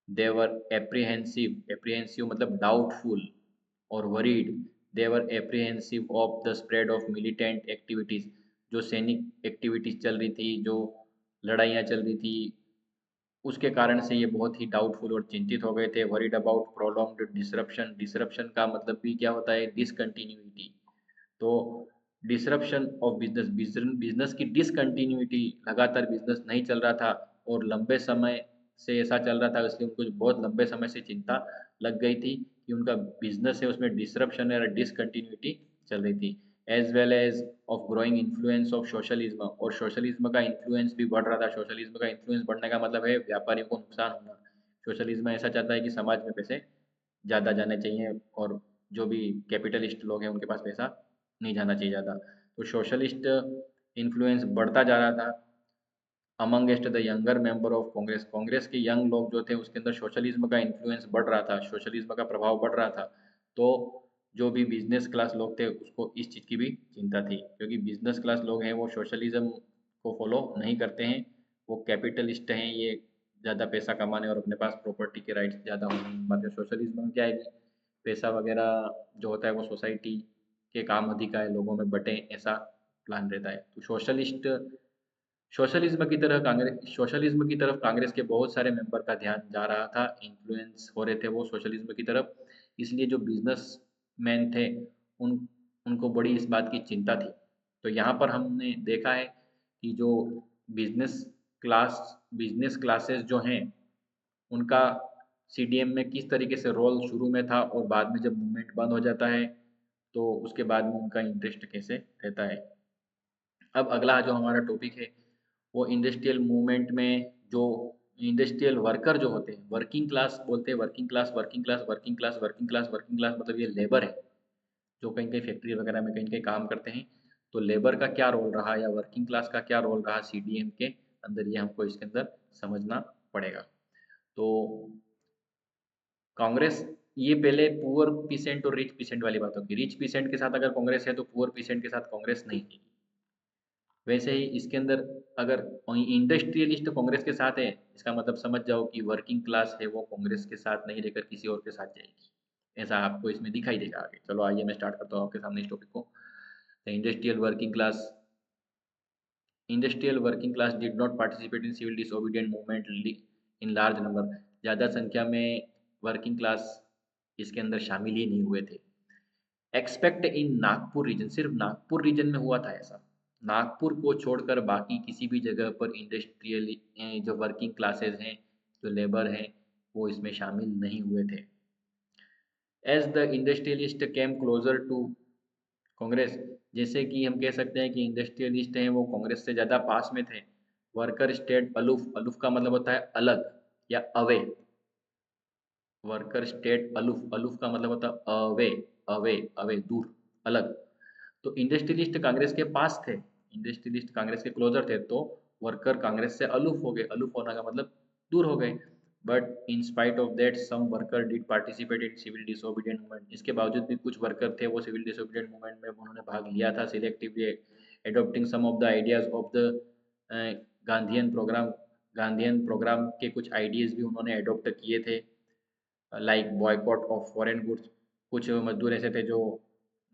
दे वर एप्रीहेंसिव, एप्रीहेंसिव मतलब डाउटफुल, और worried, they were apprehensive of the spread of militant activities, जो सैनिक एक्टिविटीज़ चल रही थी, जो लड़ाइयाँ चल रही थी, उसके कारण से ये बहुत ही डाउटफुल और चिंतित हो गए थे। Worried about prolonged disruption, disruption का मतलब भी क्या होता है, डिसकंटिन्यूटी। तो डिसरप्शन ऑफ बिजनेस, बिजनेस की डिसकंटिन्यूटी, लगातार बिजनेस नहीं चल रहा था और लंबे समय से ऐसा चल रहा था, इसलिए उनको बहुत लंबे समय से चिंता लग गई थी कि उनका बिजनेस है उसमें डिसरप्शन या डिसकंटिन्यूटी चल रही थी। As well as of growing influence of socialism, और सोशलिज्म का इन्फ्लुएंस भी बढ़ रहा था। सोशलिज्म का इन्फ्लुएंस बढ़ने का मतलब है व्यापारियों को नुकसान होना। सोशलिज्म ऐसा चाहता है कि समाज में पैसे ज़्यादा जाने चाहिए, और जो भी कैपिटलिस्ट लोग हैं उनके पास पैसा नहीं जाना चाहिए ज़्यादा। तो सोशलिस्ट इन्फ्लुएंस बढ़ता जा रहा था amongst the younger member of Congress, Congress के यंग लोग जो थे उसके अंदर सोशलिज्म का इन्फ्लुएंस बढ़ रहा था, सोशलिज्म का प्रभाव बढ़ रहा था। तो जो भी बिजनेस क्लास लोग थे उसको इस चीज़ की भी चिंता थी, क्योंकि बिजनेस क्लास लोग हैं वो सोशलिज्म को फॉलो नहीं करते हैं, वो कैपिटलिस्ट हैं, ये ज़्यादा पैसा कमाने और अपने पास प्रॉपर्टी के राइट्स ज़्यादा होने की बात है। सोशलिज्म में क्या है कि पैसा वगैरह जो होता है वो सोसाइटी के काम अधिक आए, लोगों में बटे, ऐसा प्लान रहता है। तो सोशलिज्म की तरफ कांग्रेस के बहुत सारे मेंबर का ध्यान जा रहा था, इन्फ्लुएंस हो रहे थे वो सोशलिज्म की तरफ। इसलिए जो बिजनेसमैन थे उन उनको बड़ी इस बात की चिंता थी। तो यहाँ पर हमने देखा है कि जो बिजनेस बिजनेस क्लासेस जो हैं उनका सीडीएम में किस तरीके से रोल शुरू में था, और बाद में जब मूवमेंट बंद हो जाता है तो उसके बाद में उनका इंटरेस्ट कैसे रहता है। अब अगला जो हमारा टॉपिक है वो इंडस्ट्रियल मूवमेंट में जो इंडस्ट्रियल वर्कर जो होते हैं, वर्किंग क्लास बोलते हैं, working class, working class, working class, working class, working class मतलब ये लेबर है जो कहीं कहीं फैक्ट्री वगैरह में कहीं कहीं काम करते हैं। तो लेबर का क्या रोल रहा या वर्किंग क्लास का क्या रोल रहा सीडीएम के अंदर, ये हमको इसके अंदर समझना पड़ेगा। तो कांग्रेस, ये पहले पुअर पीसेंट और रिच पीसेंट वाली बात होगी, रिच पीसेंट के साथ अगर कांग्रेस है तो पुअर पीसेंट के साथ कांग्रेस नहीं है। वैसे ही इसके अंदर अगर इंडस्ट्रियलिस्ट कांग्रेस के साथ है, इसका मतलब समझ जाओ कि वर्किंग क्लास है वो कांग्रेस के साथ नहीं रहकर किसी और के साथ जाएगी, ऐसा आपको इसमें दिखाई देगा आगे। चलो आइए मैं स्टार्ट करता हूँ आपके सामने इस टॉपिक को। Industrial working class, industrial working class did not participate in civil disobedient movement in large number, ज़्यादा संख्या में वर्किंग क्लास इसके अंदर शामिल ही नहीं हुए थे। एक्सपेक्ट इन नागपुर रीजन, सिर्फ नागपुर रीजन में हुआ था ऐसा, नागपुर को छोड़कर बाकी किसी भी जगह पर इंडस्ट्रियल जो वर्किंग क्लासेस हैं, जो लेबर हैं, वो इसमें शामिल नहीं हुए थे। As the industrialist came closer to Congress, जैसे कि हम कह सकते हैं कि इंडस्ट्रियलिस्ट हैं वो कांग्रेस से ज़्यादा पास में थे। वर्कर स्टेट अलूफ, अलूफ का मतलब होता है अलग या away, worker state aloof, aloof का मतलब होता है अवे, अवे, अवे दूर, अलग। तो इंडस्ट्रियलिस्ट कांग्रेस के पास थे, इंडस्ट्रियलिस्ट कांग्रेस के क्लोजर थे, तो वर्कर कांग्रेस से अलूफ हो गए, अलूफ होने का मतलब दूर हो गए। But in spite of that some worker did participate in civil disobedient movement, इसके बावजूद भी कुछ वर्कर थे वो सिविल डिसोबीडिएंट मूवमेंट में उन्होंने भाग लिया था selectively, adopting some of the ideas of the Gandhian programme, Gandhian programme के कुछ आइडियाज भी उन्होंने एडोप्ट किए थे, like boycott of foreign goods. कुछ मजदूर ऐसे थे जो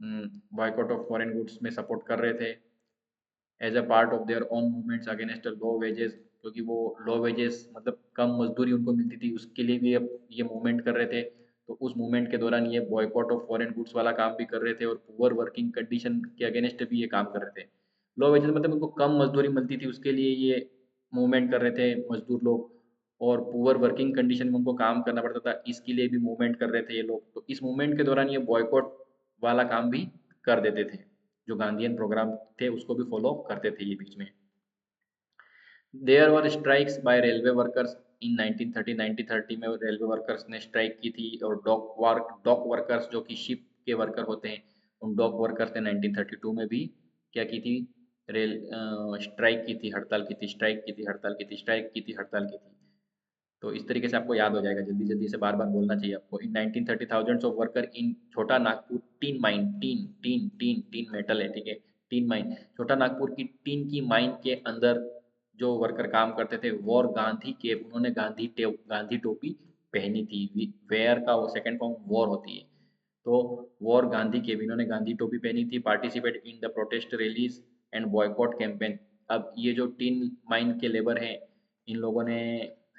बॉयकॉट ऑफ फॉरेन गुड्स में सपोर्ट कर रहे थे, as a part of their own movements against low wages, क्योंकि वो लो वेजेस मतलब कम मजदूरी उनको मिलती थी, उसके लिए भी अब ये मूवमेंट कर रहे थे। तो उस मूवमेंट के दौरान ये बॉयकॉट ऑफ फॉरेन गुड्स वाला काम भी कर रहे थे और पुअर वर्किंग कंडीशन के अगेंस्ट भी ये काम कर रहे थे। लो वेजेस मतलब उनको कम मजदूरी मिलती थी, उसके लिए ये मूवमेंट कर रहे थे मजदूर लोग, और पुअर वर्किंग कंडीशन में उनको काम करना पड़ता था, इसके लिए भी मूवमेंट कर रहे थे ये लोग। तो इस मूवमेंट के दौरान ये बॉयकॉट वाला काम भी कर देते थे, जो गांधीयन प्रोग्राम थे उसको भी फॉलो करते थे ये बीच में। There were strikes by railway workers in 1930। 1930 में रेलवे वर्कर्स ने स्ट्राइक की थी, और डॉक वर्कर्स जो कि शिप के वर्कर होते हैं, उन डॉक वर्कर्स ने 1932 में भी क्या की थी, रेल स्ट्राइक की थी, हड़ताल की थी, स्ट्राइक की थी, हड़ताल की थी, स्ट्राइक की थी, हड़ताल की थी। तो इस तरीके से आपको याद हो जाएगा, जल्दी जल्दी से बार बार बोलना चाहिए आपको। इन 1930 थाउजेंड्स ऑफ वर्कर इन छोटा Nagpur tin mine, tin tin tin tin metal है, ठीक है, टीन माइन, छोटा नागपुर की टीन की माइन के अंदर जो वर्कर काम करते थे, वॉर गांधी के, उन्होंने गांधी टोपी पहनी थी। वेयर का वो सेकंड फॉर्म वॉर होती है, तो वॉर गांधी के, इन्होंने गांधी टोपी पहनी थी। Participate in the protest rallies and boycott campaign. अब ये जो टीन माइन के लेबर हैं, इन लोगों ने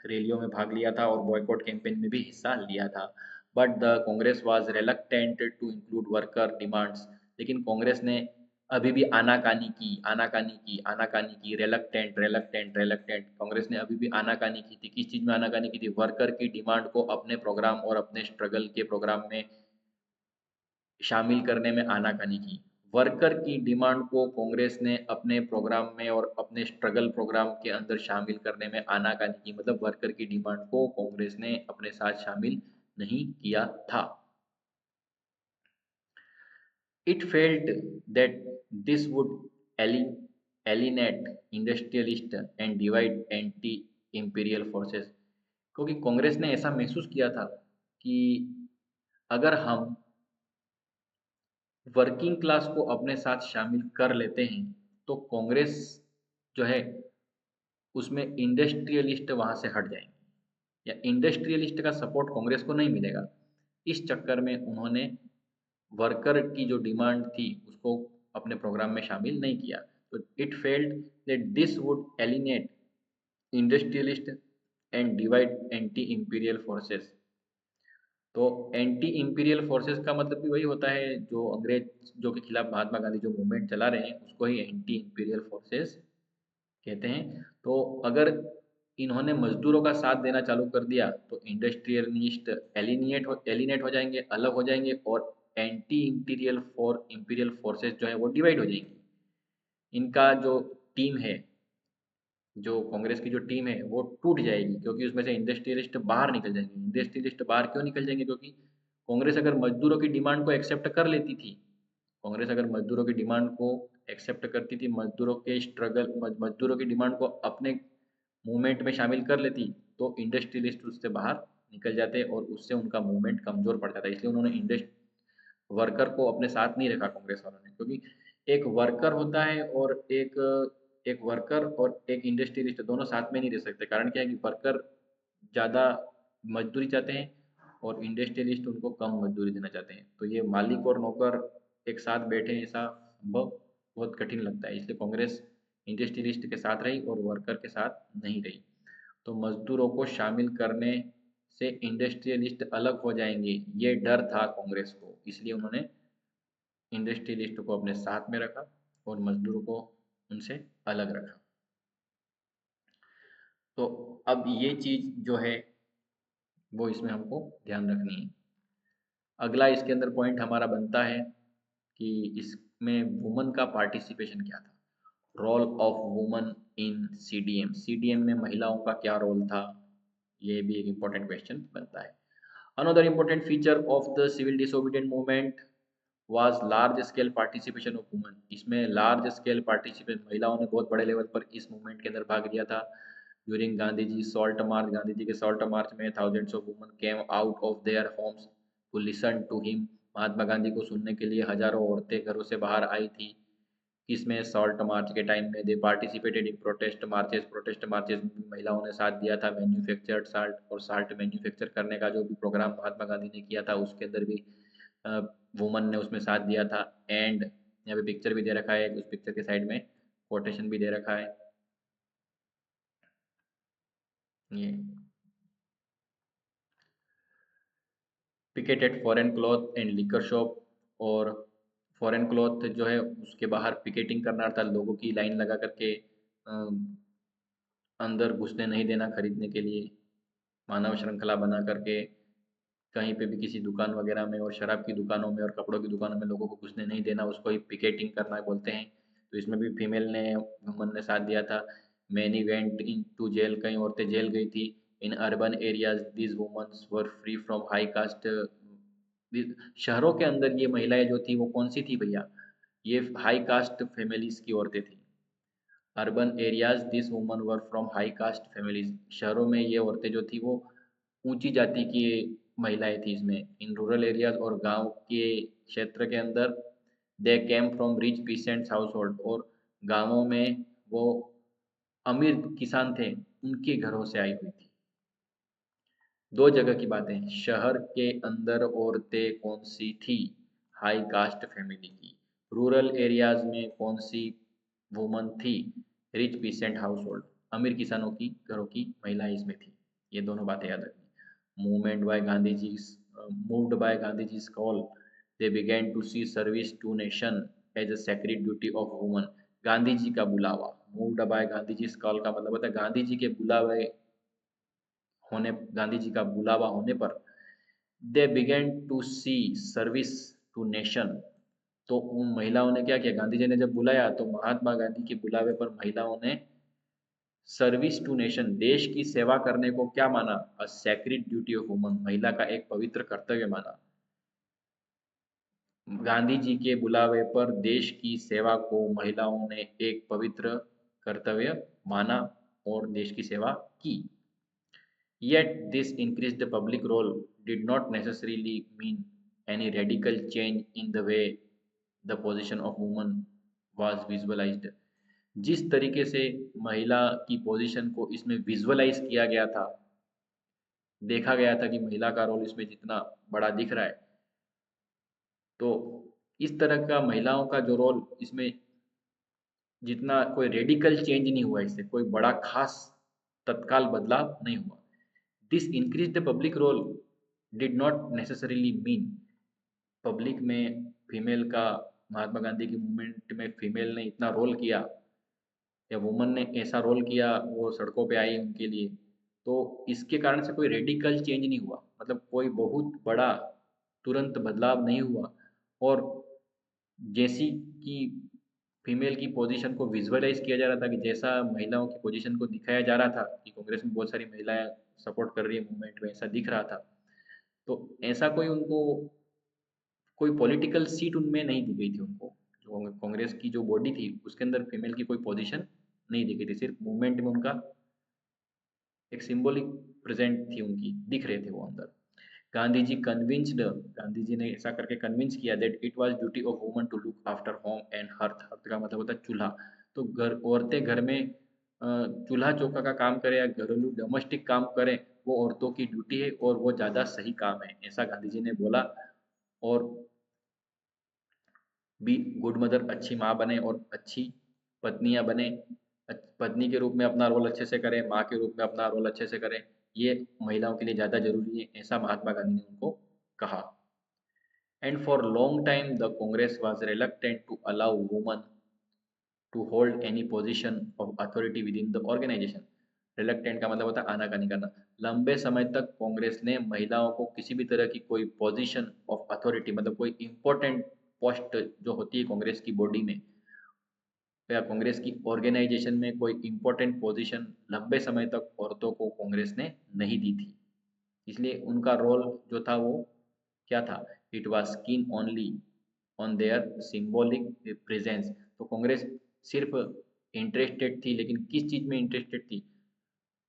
रैलियों में भाग लिया था और बॉयकॉट कैंपेन में भी हिस्सा लिया था। But the Congress was reluctant to include worker demands. लेकिन कांग्रेस ने अभी भी आनाकानी की, आनाकानी की, आनाकानी की, रिलक्टेंट, रिलक्टेंट, रिलक्टेंट, कांग्रेस ने अभी भी आनाकानी की थी। किस चीज़ में आनाकानी की थी? वर्कर की डिमांड को अपने प्रोग्राम और अपने स्ट्रगल के प्रोग्राम में शामिल करने में आनाकानी की। वर्कर की डिमांड को कांग्रेस ने अपने प्रोग्राम में और अपने स्ट्रगल प्रोग्राम के अंदर शामिल करने में आनाकानी की, मतलब वर्कर की डिमांड को कांग्रेस ने अपने साथ शामिल नहीं किया था। It felt that this would alienate industrialists and divide anti-imperial forces। क्योंकि कांग्रेस ने ऐसा महसूस किया था कि अगर हम वर्किंग क्लास को अपने साथ शामिल कर लेते हैं, तो कांग्रेस जो है उसमें इंडस्ट्रियलिस्ट वहाँ से हट जाएंगे, या इंडस्ट्रियलिस्ट का सपोर्ट कांग्रेस को नहीं मिलेगा। इस चक्कर में उन्होंने वर्कर की जो डिमांड थी उसको अपने प्रोग्राम में शामिल नहीं किया। तो it felt that this would एलिनेट industrialist and divide anti imperial forces. तो एंटी इंपीरियल फोर्सेस का मतलब भी वही होता है, जो अंग्रेज जो के खिलाफ महात्मा गांधी जो मूवमेंट चला रहे हैं उसको ही एंटी इंपीरियल फोर्सेस कहते हैं। तो अगर इन्होंने मजदूरों का साथ देना चालू कर दिया तो इंडस्ट्रियलिस्ट एलिनेट हो जाएंगे, अलग हो जाएंगे, और एंटी इंपीरियल फोर्सेस जो है वो डिवाइड हो जाएंगी। इनका जो टीम है, जो कांग्रेस की जो टीम है वो टूट जाएगी, क्योंकि उसमें से इंडस्ट्रियलिस्ट बाहर निकल जाएंगे। इंडस्ट्रियलिस्ट बाहर क्यों निकल जाएंगे? क्योंकि कांग्रेस अगर मजदूरों की डिमांड को एक्सेप्ट कर लेती थी, कांग्रेस अगर मजदूरों की डिमांड को एक्सेप्ट करती थी, मजदूरों की डिमांड को अपने मूवमेंट में शामिल कर लेती, तो इंडस्ट्रियलिस्ट उससे बाहर निकल जाते और उससे उनका मूवमेंट कमजोर पड़ जाता। इसलिए उन्होंने वर्कर को अपने साथ नहीं रखा कांग्रेस वालों ने, क्योंकि एक वर्कर होता है और एक वर्कर और एक इंडस्ट्रियलिस्ट दोनों साथ में नहीं रह सकते। कारण क्या है कि वर्कर ज़्यादा मजदूरी चाहते हैं और इंडस्ट्रियलिस्ट उनको कम मजदूरी देना चाहते हैं। तो ये मालिक और नौकर एक साथ बैठे, ऐसा संभव बहुत कठिन लगता है। इसलिए कांग्रेस इंडस्ट्रियलिस्ट के साथ रही और वर्कर के साथ नहीं रही। तो मजदूरों को शामिल करने से इंडस्ट्रियलिस्ट अलग हो जाएंगे, ये डर था कांग्रेस को, इसलिए उन्होंने इंडस्ट्रियलिस्ट को अपने साथ में रखा और मजदूरों को उनसे अलग रखा। तो अब ये चीज़ जो है वो इसमें हमको ध्यान रखनी है। अगला इसके अंदर पॉइंट हमारा बनता है कि इसमें वुमन का पार्टिसिपेशन क्या था, role of woman in CDM. CDM में महिलाओं का क्या रोल था, ये भी एक इम्पोर्टेंट क्वेश्चन बनता है। Another important feature of the civil disobedient movement was large scale participation of woman. इसमें लार्ज स्केल पार्टिसिपेशन, महिलाओं ने बहुत बड़े लेवल पर इस मूवमेंट के अंदर भाग लिया था। During Gandhi ji salt march, Gandhi ji के सॉल्ट मार्च में thousands of woman came out of their homes to listen to him. Mahatma Gandhi को सुनने के लिए हजारों औरतें घरों से बाहर आई थी। इसमें सॉल्ट मार्च के टाइम में दे पार्टिसिपेटेड इन प्रोटेस्ट मार्चेस में महिलाओं ने साथ दिया था। मैन्युफैक्चर्ड साल्ट, और साल्ट मैन्युफैक्चर करने का जो भी प्रोग्राम महात्मा गांधी ने किया था उसके अंदर भी वुमन ने उसमें साथ दिया था। एंड यहाँ पे पिक्चर भी दे रखा है, उस पिक्चर के साइड में कोटेशन भी दे रखा है ये। Picket at foreign cloth and liquor shop, और फॉरेन क्लॉथ जो है उसके बाहर पिकेटिंग करना था, लोगों की लाइन लगा करके अंदर घुसने नहीं देना खरीदने के लिए, मानव श्रृंखला बना करके कहीं पे भी किसी दुकान वगैरह में और शराब की दुकानों में और कपड़ों की दुकानों में लोगों को घुसने नहीं देना, उसको ही पिकेटिंग करना बोलते हैं। तो इसमें भी फीमेल ने, वुमन ने साथ दिया था। Many went into jail, कई औरतें जेल गई थी। In urban areas these womens were free from high caste. शहरों के अंदर ये महिलाएं जो थी वो कौन सी थी भैया, ये हाई कास्ट फैमिलीज की औरतें थी। Urban areas this woman were from high cast families, शहरों में ये औरतें जो थी वो ऊंची जाति की महिलाएं थी इसमें। इन रूरल एरियाज, और गांव के क्षेत्र के अंदर, they came from rich peasants household, और गांवों में वो अमीर किसान थे उनके घरों से आई हुई थी। दो जगह की बातें, शहर के अंदर औरतें कौन सी थी, हाई कास्ट फैमिली की। रूरल एरियाज में कौन सी वुमन थी, रिच पीसेंट हाउस होल्ड, अमीर किसानों की घरों की महिलाएं इसमें थी। ये दोनों बातें याद रखनी। Movement by Gandhi ji, moved by Gandhi ji call, they began to see service to nation as a sacred duty of woman. Gandhi ji का बुलावा, moved by Gandhi ji call का मतलब होता है गांधी जी के बुलावे होने, गांधी जी का बुलावा होने पर, they began to see service to nation. तो उन महिलाओं ने क्या किया, गांधी जी ने जब बुलाया तो महात्मा गांधी के बुलावे पर महिलाओं ने सर्विस टू नेशन, देश की सेवा करने को क्या माना, अ सैक्रेड ड्यूटी ऑफ वुमन, महिला का एक पवित्र कर्तव्य माना। गांधी जी के बुलावे पर देश की सेवा को महिलाओं ने एक पवित्र कर्तव्य माना और देश की सेवा की। Yet this increased public role did not necessarily mean any radical change in the way the position of woman was visualized. जिस तरीके से महिला की पोजीशन को इसमें विजुअलाइज किया गया था, देखा गया था कि महिला का रोल इसमें जितना बड़ा दिख रहा है, तो इस तरह का महिलाओं का जो रोल इसमें जितना कोई रेडिकल चेंज नहीं हुआ, इससे कोई बड़ा खास तत्काल बदलाव नहीं हुआ। This increase the public role did not necessarily mean, public में फीमेल का, महात्मा गांधी की मूवमेंट में फीमेल ने इतना रोल किया या वुमन ने ऐसा रोल किया, वो सड़कों पे आई उनके लिए, तो इसके कारण से कोई रेडिकल चेंज नहीं हुआ, मतलब कोई बहुत बड़ा तुरंत बदलाव नहीं हुआ। और जैसी कि फीमेल की पोजीशन को विजुअलाइज किया जा रहा था, कि जैसा महिलाओं की पोजीशन को दिखाया जा रहा था कि कांग्रेस में बहुत सारी महिलाएं सपोर्ट कर रही है मूवमेंट में, ऐसा दिख रहा था, तो ऐसा कोई उनको कोई पॉलिटिकल सीट उनमें नहीं दी गई थी उनको। जो कांग्रेस की जो बॉडी थी उसके अंदर फीमेल की कोई पोजीशन नहीं दी गई थी, सिर्फ मूवमेंट में उनका एक सिंबॉलिक प्रेजेंट थी, उनकी दिख रहे थे वो अंदर। गांधी जी कन्विंस्ड, गांधी जी ने ऐसा करके कन्विंस किया that it was duty of woman to look after home and hearth, hearth का मतलब होता है चूल्हा, तो घर, औरतें घर में चूल्हा चौका का काम करें या घरेलू डोमेस्टिक काम करें, वो औरतों की ड्यूटी है और वो ज़्यादा सही काम है, ऐसा गांधी जी ने बोला। और बी गुड मदर, अच्छी माँ बने और अच्छी पत्नियां बने, पत्नी के रूप में अपना रोल अच्छे से करें, माँ के रूप में अपना रोल अच्छे से करें, ये महिलाओं के लिए ज़्यादा जरूरी है, ऐसा महात्मा गांधी ने उनको कहा। And for long time the Congress was reluctant to allow woman to hold any position of authority within the organisation. Reluctant का मतलब होता है आनाकानी करना। लंबे समय तक कांग्रेस ने महिलाओं को किसी भी तरह की कोई पोजीशन ऑफ अथॉरिटी, मतलब कोई इंपॉर्टेंट पोस्ट जो होती है कांग्रेस की बॉडी में या कांग्रेस की ऑर्गेनाइजेशन में, कोई इंपॉर्टेंट पोजीशन लंबे समय तक औरतों को कांग्रेस ने नहीं दी थी। इसलिए उनका रोल जो था वो क्या था, it was keen only on their symbolic presence. तो कांग्रेस सिर्फ इंटरेस्टेड थी, लेकिन किस चीज़ में इंटरेस्टेड थी,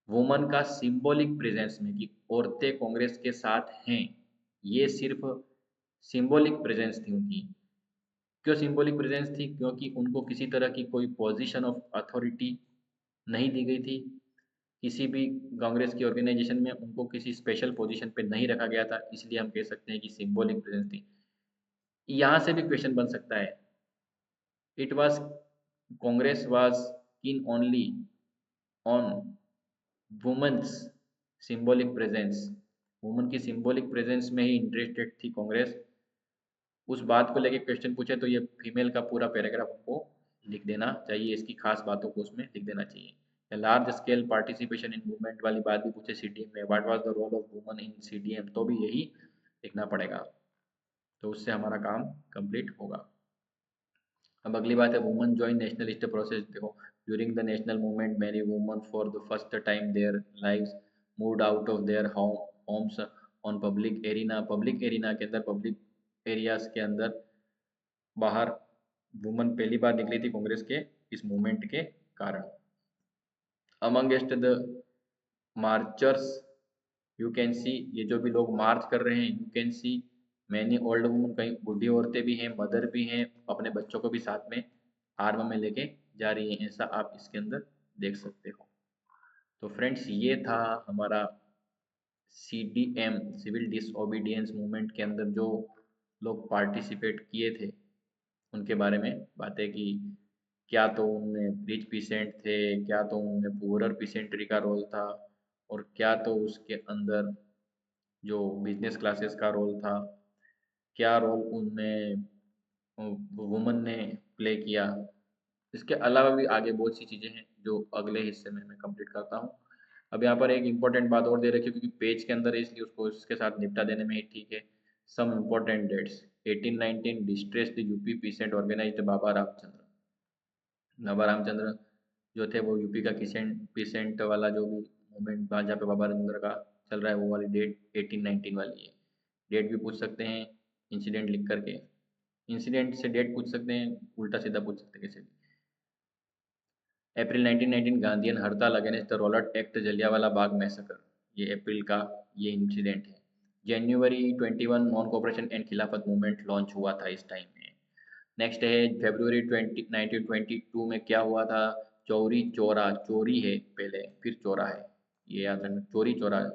वुमन का सिंबॉलिक प्रेजेंस में, कि औरतें कांग्रेस के साथ हैं, ये सिर्फ सिंबॉलिक प्रेजेंस थी उनकी। क्यों सिंबॉलिक प्रेजेंस थी, क्योंकि उनको किसी तरह की कोई पोजीशन ऑफ अथॉरिटी नहीं दी गई थी, किसी भी कांग्रेस की ऑर्गेनाइजेशन में उनको किसी स्पेशल पोजीशन पे नहीं रखा गया था, इसलिए हम कह सकते हैं कि सिंबॉलिक प्रेजेंस थी। यहाँ से भी क्वेश्चन बन सकता है, it was, Congress was keen only on women's symbolic presence, woman की सिंबॉलिक प्रेजेंस में ही इंटरेस्टेड थी कांग्रेस। उस बात को लेके क्वेश्चन पूछे तो ये फीमेल का पूरा पैराग्राफ हमको लिख देना चाहिए, इसकी खास बातों को उसमें लिख देना चाहिए। Large scale participation in movement वाली बात भी पूछे सीडीएम में, what was the role of woman in CDM, तो भी यही लिखना पड़ेगा, तो उससे हमारा काम कंप्लीट होगा। अब अगली बात है वुमन जॉइन नेशनलिस्ट प्रोसेस। देखो, during the national movement many woman for the first time their lives moved out of their Holmes on public arena. Public arena के अंदर, पब्लिक एरियाज के अंदर बाहर वुमन पहली बार निकली थी कांग्रेस के इस मूवमेंट के कारण। Amongst the marchers you can see, ये जो भी लोग मार्च कर रहे हैं, you can see many old woman, कई बूढ़ी औरतें भी हैं, मदर भी हैं, अपने बच्चों को भी साथ में आर्म में लेके जा रही हैं, ऐसा आप इसके अंदर देख सकते हो। तो फ्रेंड्स, ये था हमारा सीडीएम, सिविल डिसओबीडियंस मूवमेंट के अंदर जो लोग पार्टिसिपेट किए थे उनके बारे में बातें की। क्या तो उनमें रिच पीसेंट थे, क्या तो उनमें पुअरर पीसेंट्री का रोल था, और क्या तो उसके अंदर जो बिजनेस क्लासेस का रोल था, क्या रोल उनमें वुमन ने प्ले किया। इसके अलावा भी आगे बहुत सी चीज़ें हैं जो अगले हिस्से में मैं कंप्लीट करता हूँ। अब यहाँ पर एक इम्पोर्टेंट बात और दे रखी है क्योंकि पेज के अंदर है, इसलिए उसको इसके साथ निपटा देने में ही ठीक है। Some important dates 1819 distressed UP peasant organised Baba Ramchandra. Baba Ramchandra जो थे वो यूपी का पीसेंट वाला जो भी मूवमेंट जहाँ पे बाबा रामचंद्र का चल रहा है वो वाली डेट 1819 वाली है। डेट भी पूछ सकते हैं इंसिडेंट लिख करके, इंसिडेंट से डेट पूछ सकते हैं, उल्टा सीधा पूछ सकते हैं कैसे भी। अप्रैल 1919 गांधीयन हड़ताल against the Rowlatt act, Jallianwala Bagh massacre, ये अप्रैल का ये इंसिडेंट है। जनवरी 21 नॉन कोऑपरेशन एंड खिलाफत मूवमेंट लॉन्च हुआ था इस टाइम में। नेक्स्ट है फरवरी 1922 में क्या हुआ था, चौरी चौरा, चोरी है पहले फिर चौरा है, ये याद रखना, चोरी चौरा।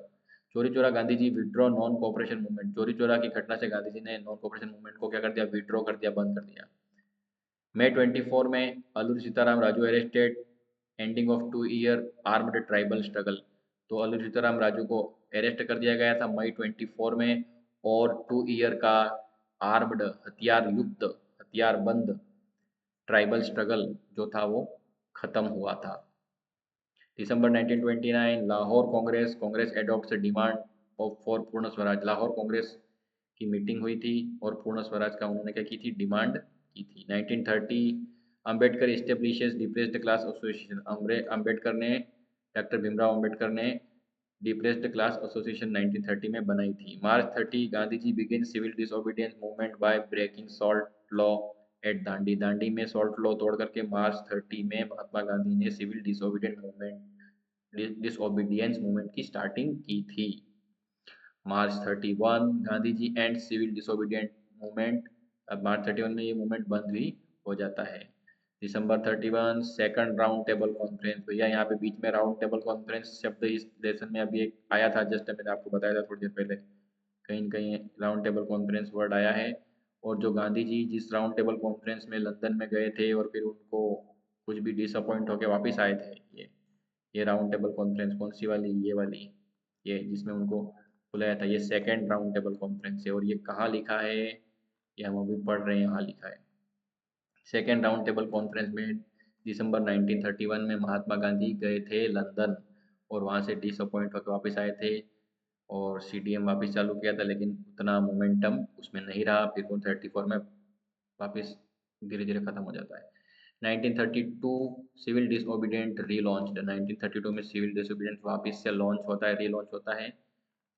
चोरी Chaura Gandhi ji withdraw non cooperation movement, चोरी चौरा की घटना से गांधी जी ने नॉन कोऑपरेशन मूवमेंट को क्या कर दिया, विड्रॉ कर दिया, बंद कर दिया। मई 24 में Alluri Sitaram Raju arrested, ending of 2 year armed tribal struggle, तो अल्लूरी सीताराम राजू को अरेस्ट कर दिया गया था मई 24 में, और 2 ईयर का आर्म्ड हथियार युक्त, हथियार बंद ट्राइबल स्ट्रगल जो था वो खत्म हुआ था। December 1929 Lahore Congress, Congress adopts demand of for Purna Swaraj, Lahore Congress की मीटिंग हुई थी और पूर्ण स्वराज का उन्होंने क्या की थी, डिमांड की थी। 1930 Ambedkar establishes depressed class association, Ambedkar ने, डॉक्टर भीमराव अंबेडकर ने डिप्रेस्ड क्लास एसोसिएशन 1930 में बनाई थी। March 30 Gandhi ji begin civil disobedience movement by breaking salt law at Dandi, Dandi में सॉल्ट लॉ तोड़ करके मार्च 30 में महात्मा गांधी ने सिविल डिसोबीडियंस मूवमेंट की स्टार्टिंग की थी। मार्च 31 Gandhi ji and civil disobedient movement, अब मार्च 31 में ये मूवमेंट बंद भी हो जाता है। दिसंबर 31 सेकंड राउंड टेबल कॉन्फ्रेंस, भैया यहाँ पे बीच में राउंड टेबल कॉन्फ्रेंस शब्द इस लेसन में अभी एक आया था, जस्ट मैंने आपको बताया था थोड़ी देर पहले, कहीं न कहीं राउंड टेबल कॉन्फ्रेंस वर्ड आया है। और जो गांधी जी जिस राउंड टेबल कॉन्फ्रेंस में लंदन में गए थे और फिर उनको कुछ भी डिसअपॉइंट होकर वापस आए थे, ये राउंड टेबल कॉन्फ्रेंस कौन सी वाली, ये वाली, ये जिसमें उनको बुलाया था, ये सेकेंड राउंड टेबल कॉन्फ्रेंस है। और ये कहाँ लिखा है, ये हम अभी पढ़ रहे हैं, यहाँ लिखा है। सेकेंड राउंड टेबल कॉन्फ्रेंस में दिसंबर 1931 में महात्मा गांधी गए थे लंदन और वहाँ से डिसअपॉइंट होकर वापस आए थे और सीडीएम वापस चालू किया था, लेकिन उतना मोमेंटम उसमें नहीं रहा, फिर वो 34 में वापस धीरे धीरे खत्म हो जाता है। 1932 सिविल डिसओबीडियंट रीलॉन्च्ड, 1932 में सिविल डिसओबीडियंट वापस से लॉन्च होता है, रीलॉन्च होता है,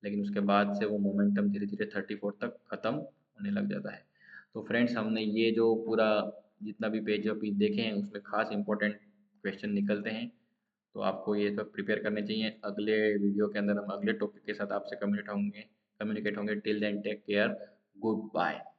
लेकिन उसके बाद से वो मोमेंटम धीरे धीरे 34 तक ख़त्म होने लग जाता है। तो फ्रेंड्स, हमने ये जो पूरा जितना भी पेज अभी देखे हैं उसमें खास इंपॉर्टेंट क्वेश्चन निकलते हैं, तो आपको ये सब प्रिपेयर करने चाहिए। अगले वीडियो के अंदर हम अगले टॉपिक के साथ आपसे कम्युनिकेट होंगे। Till then take care, good bye.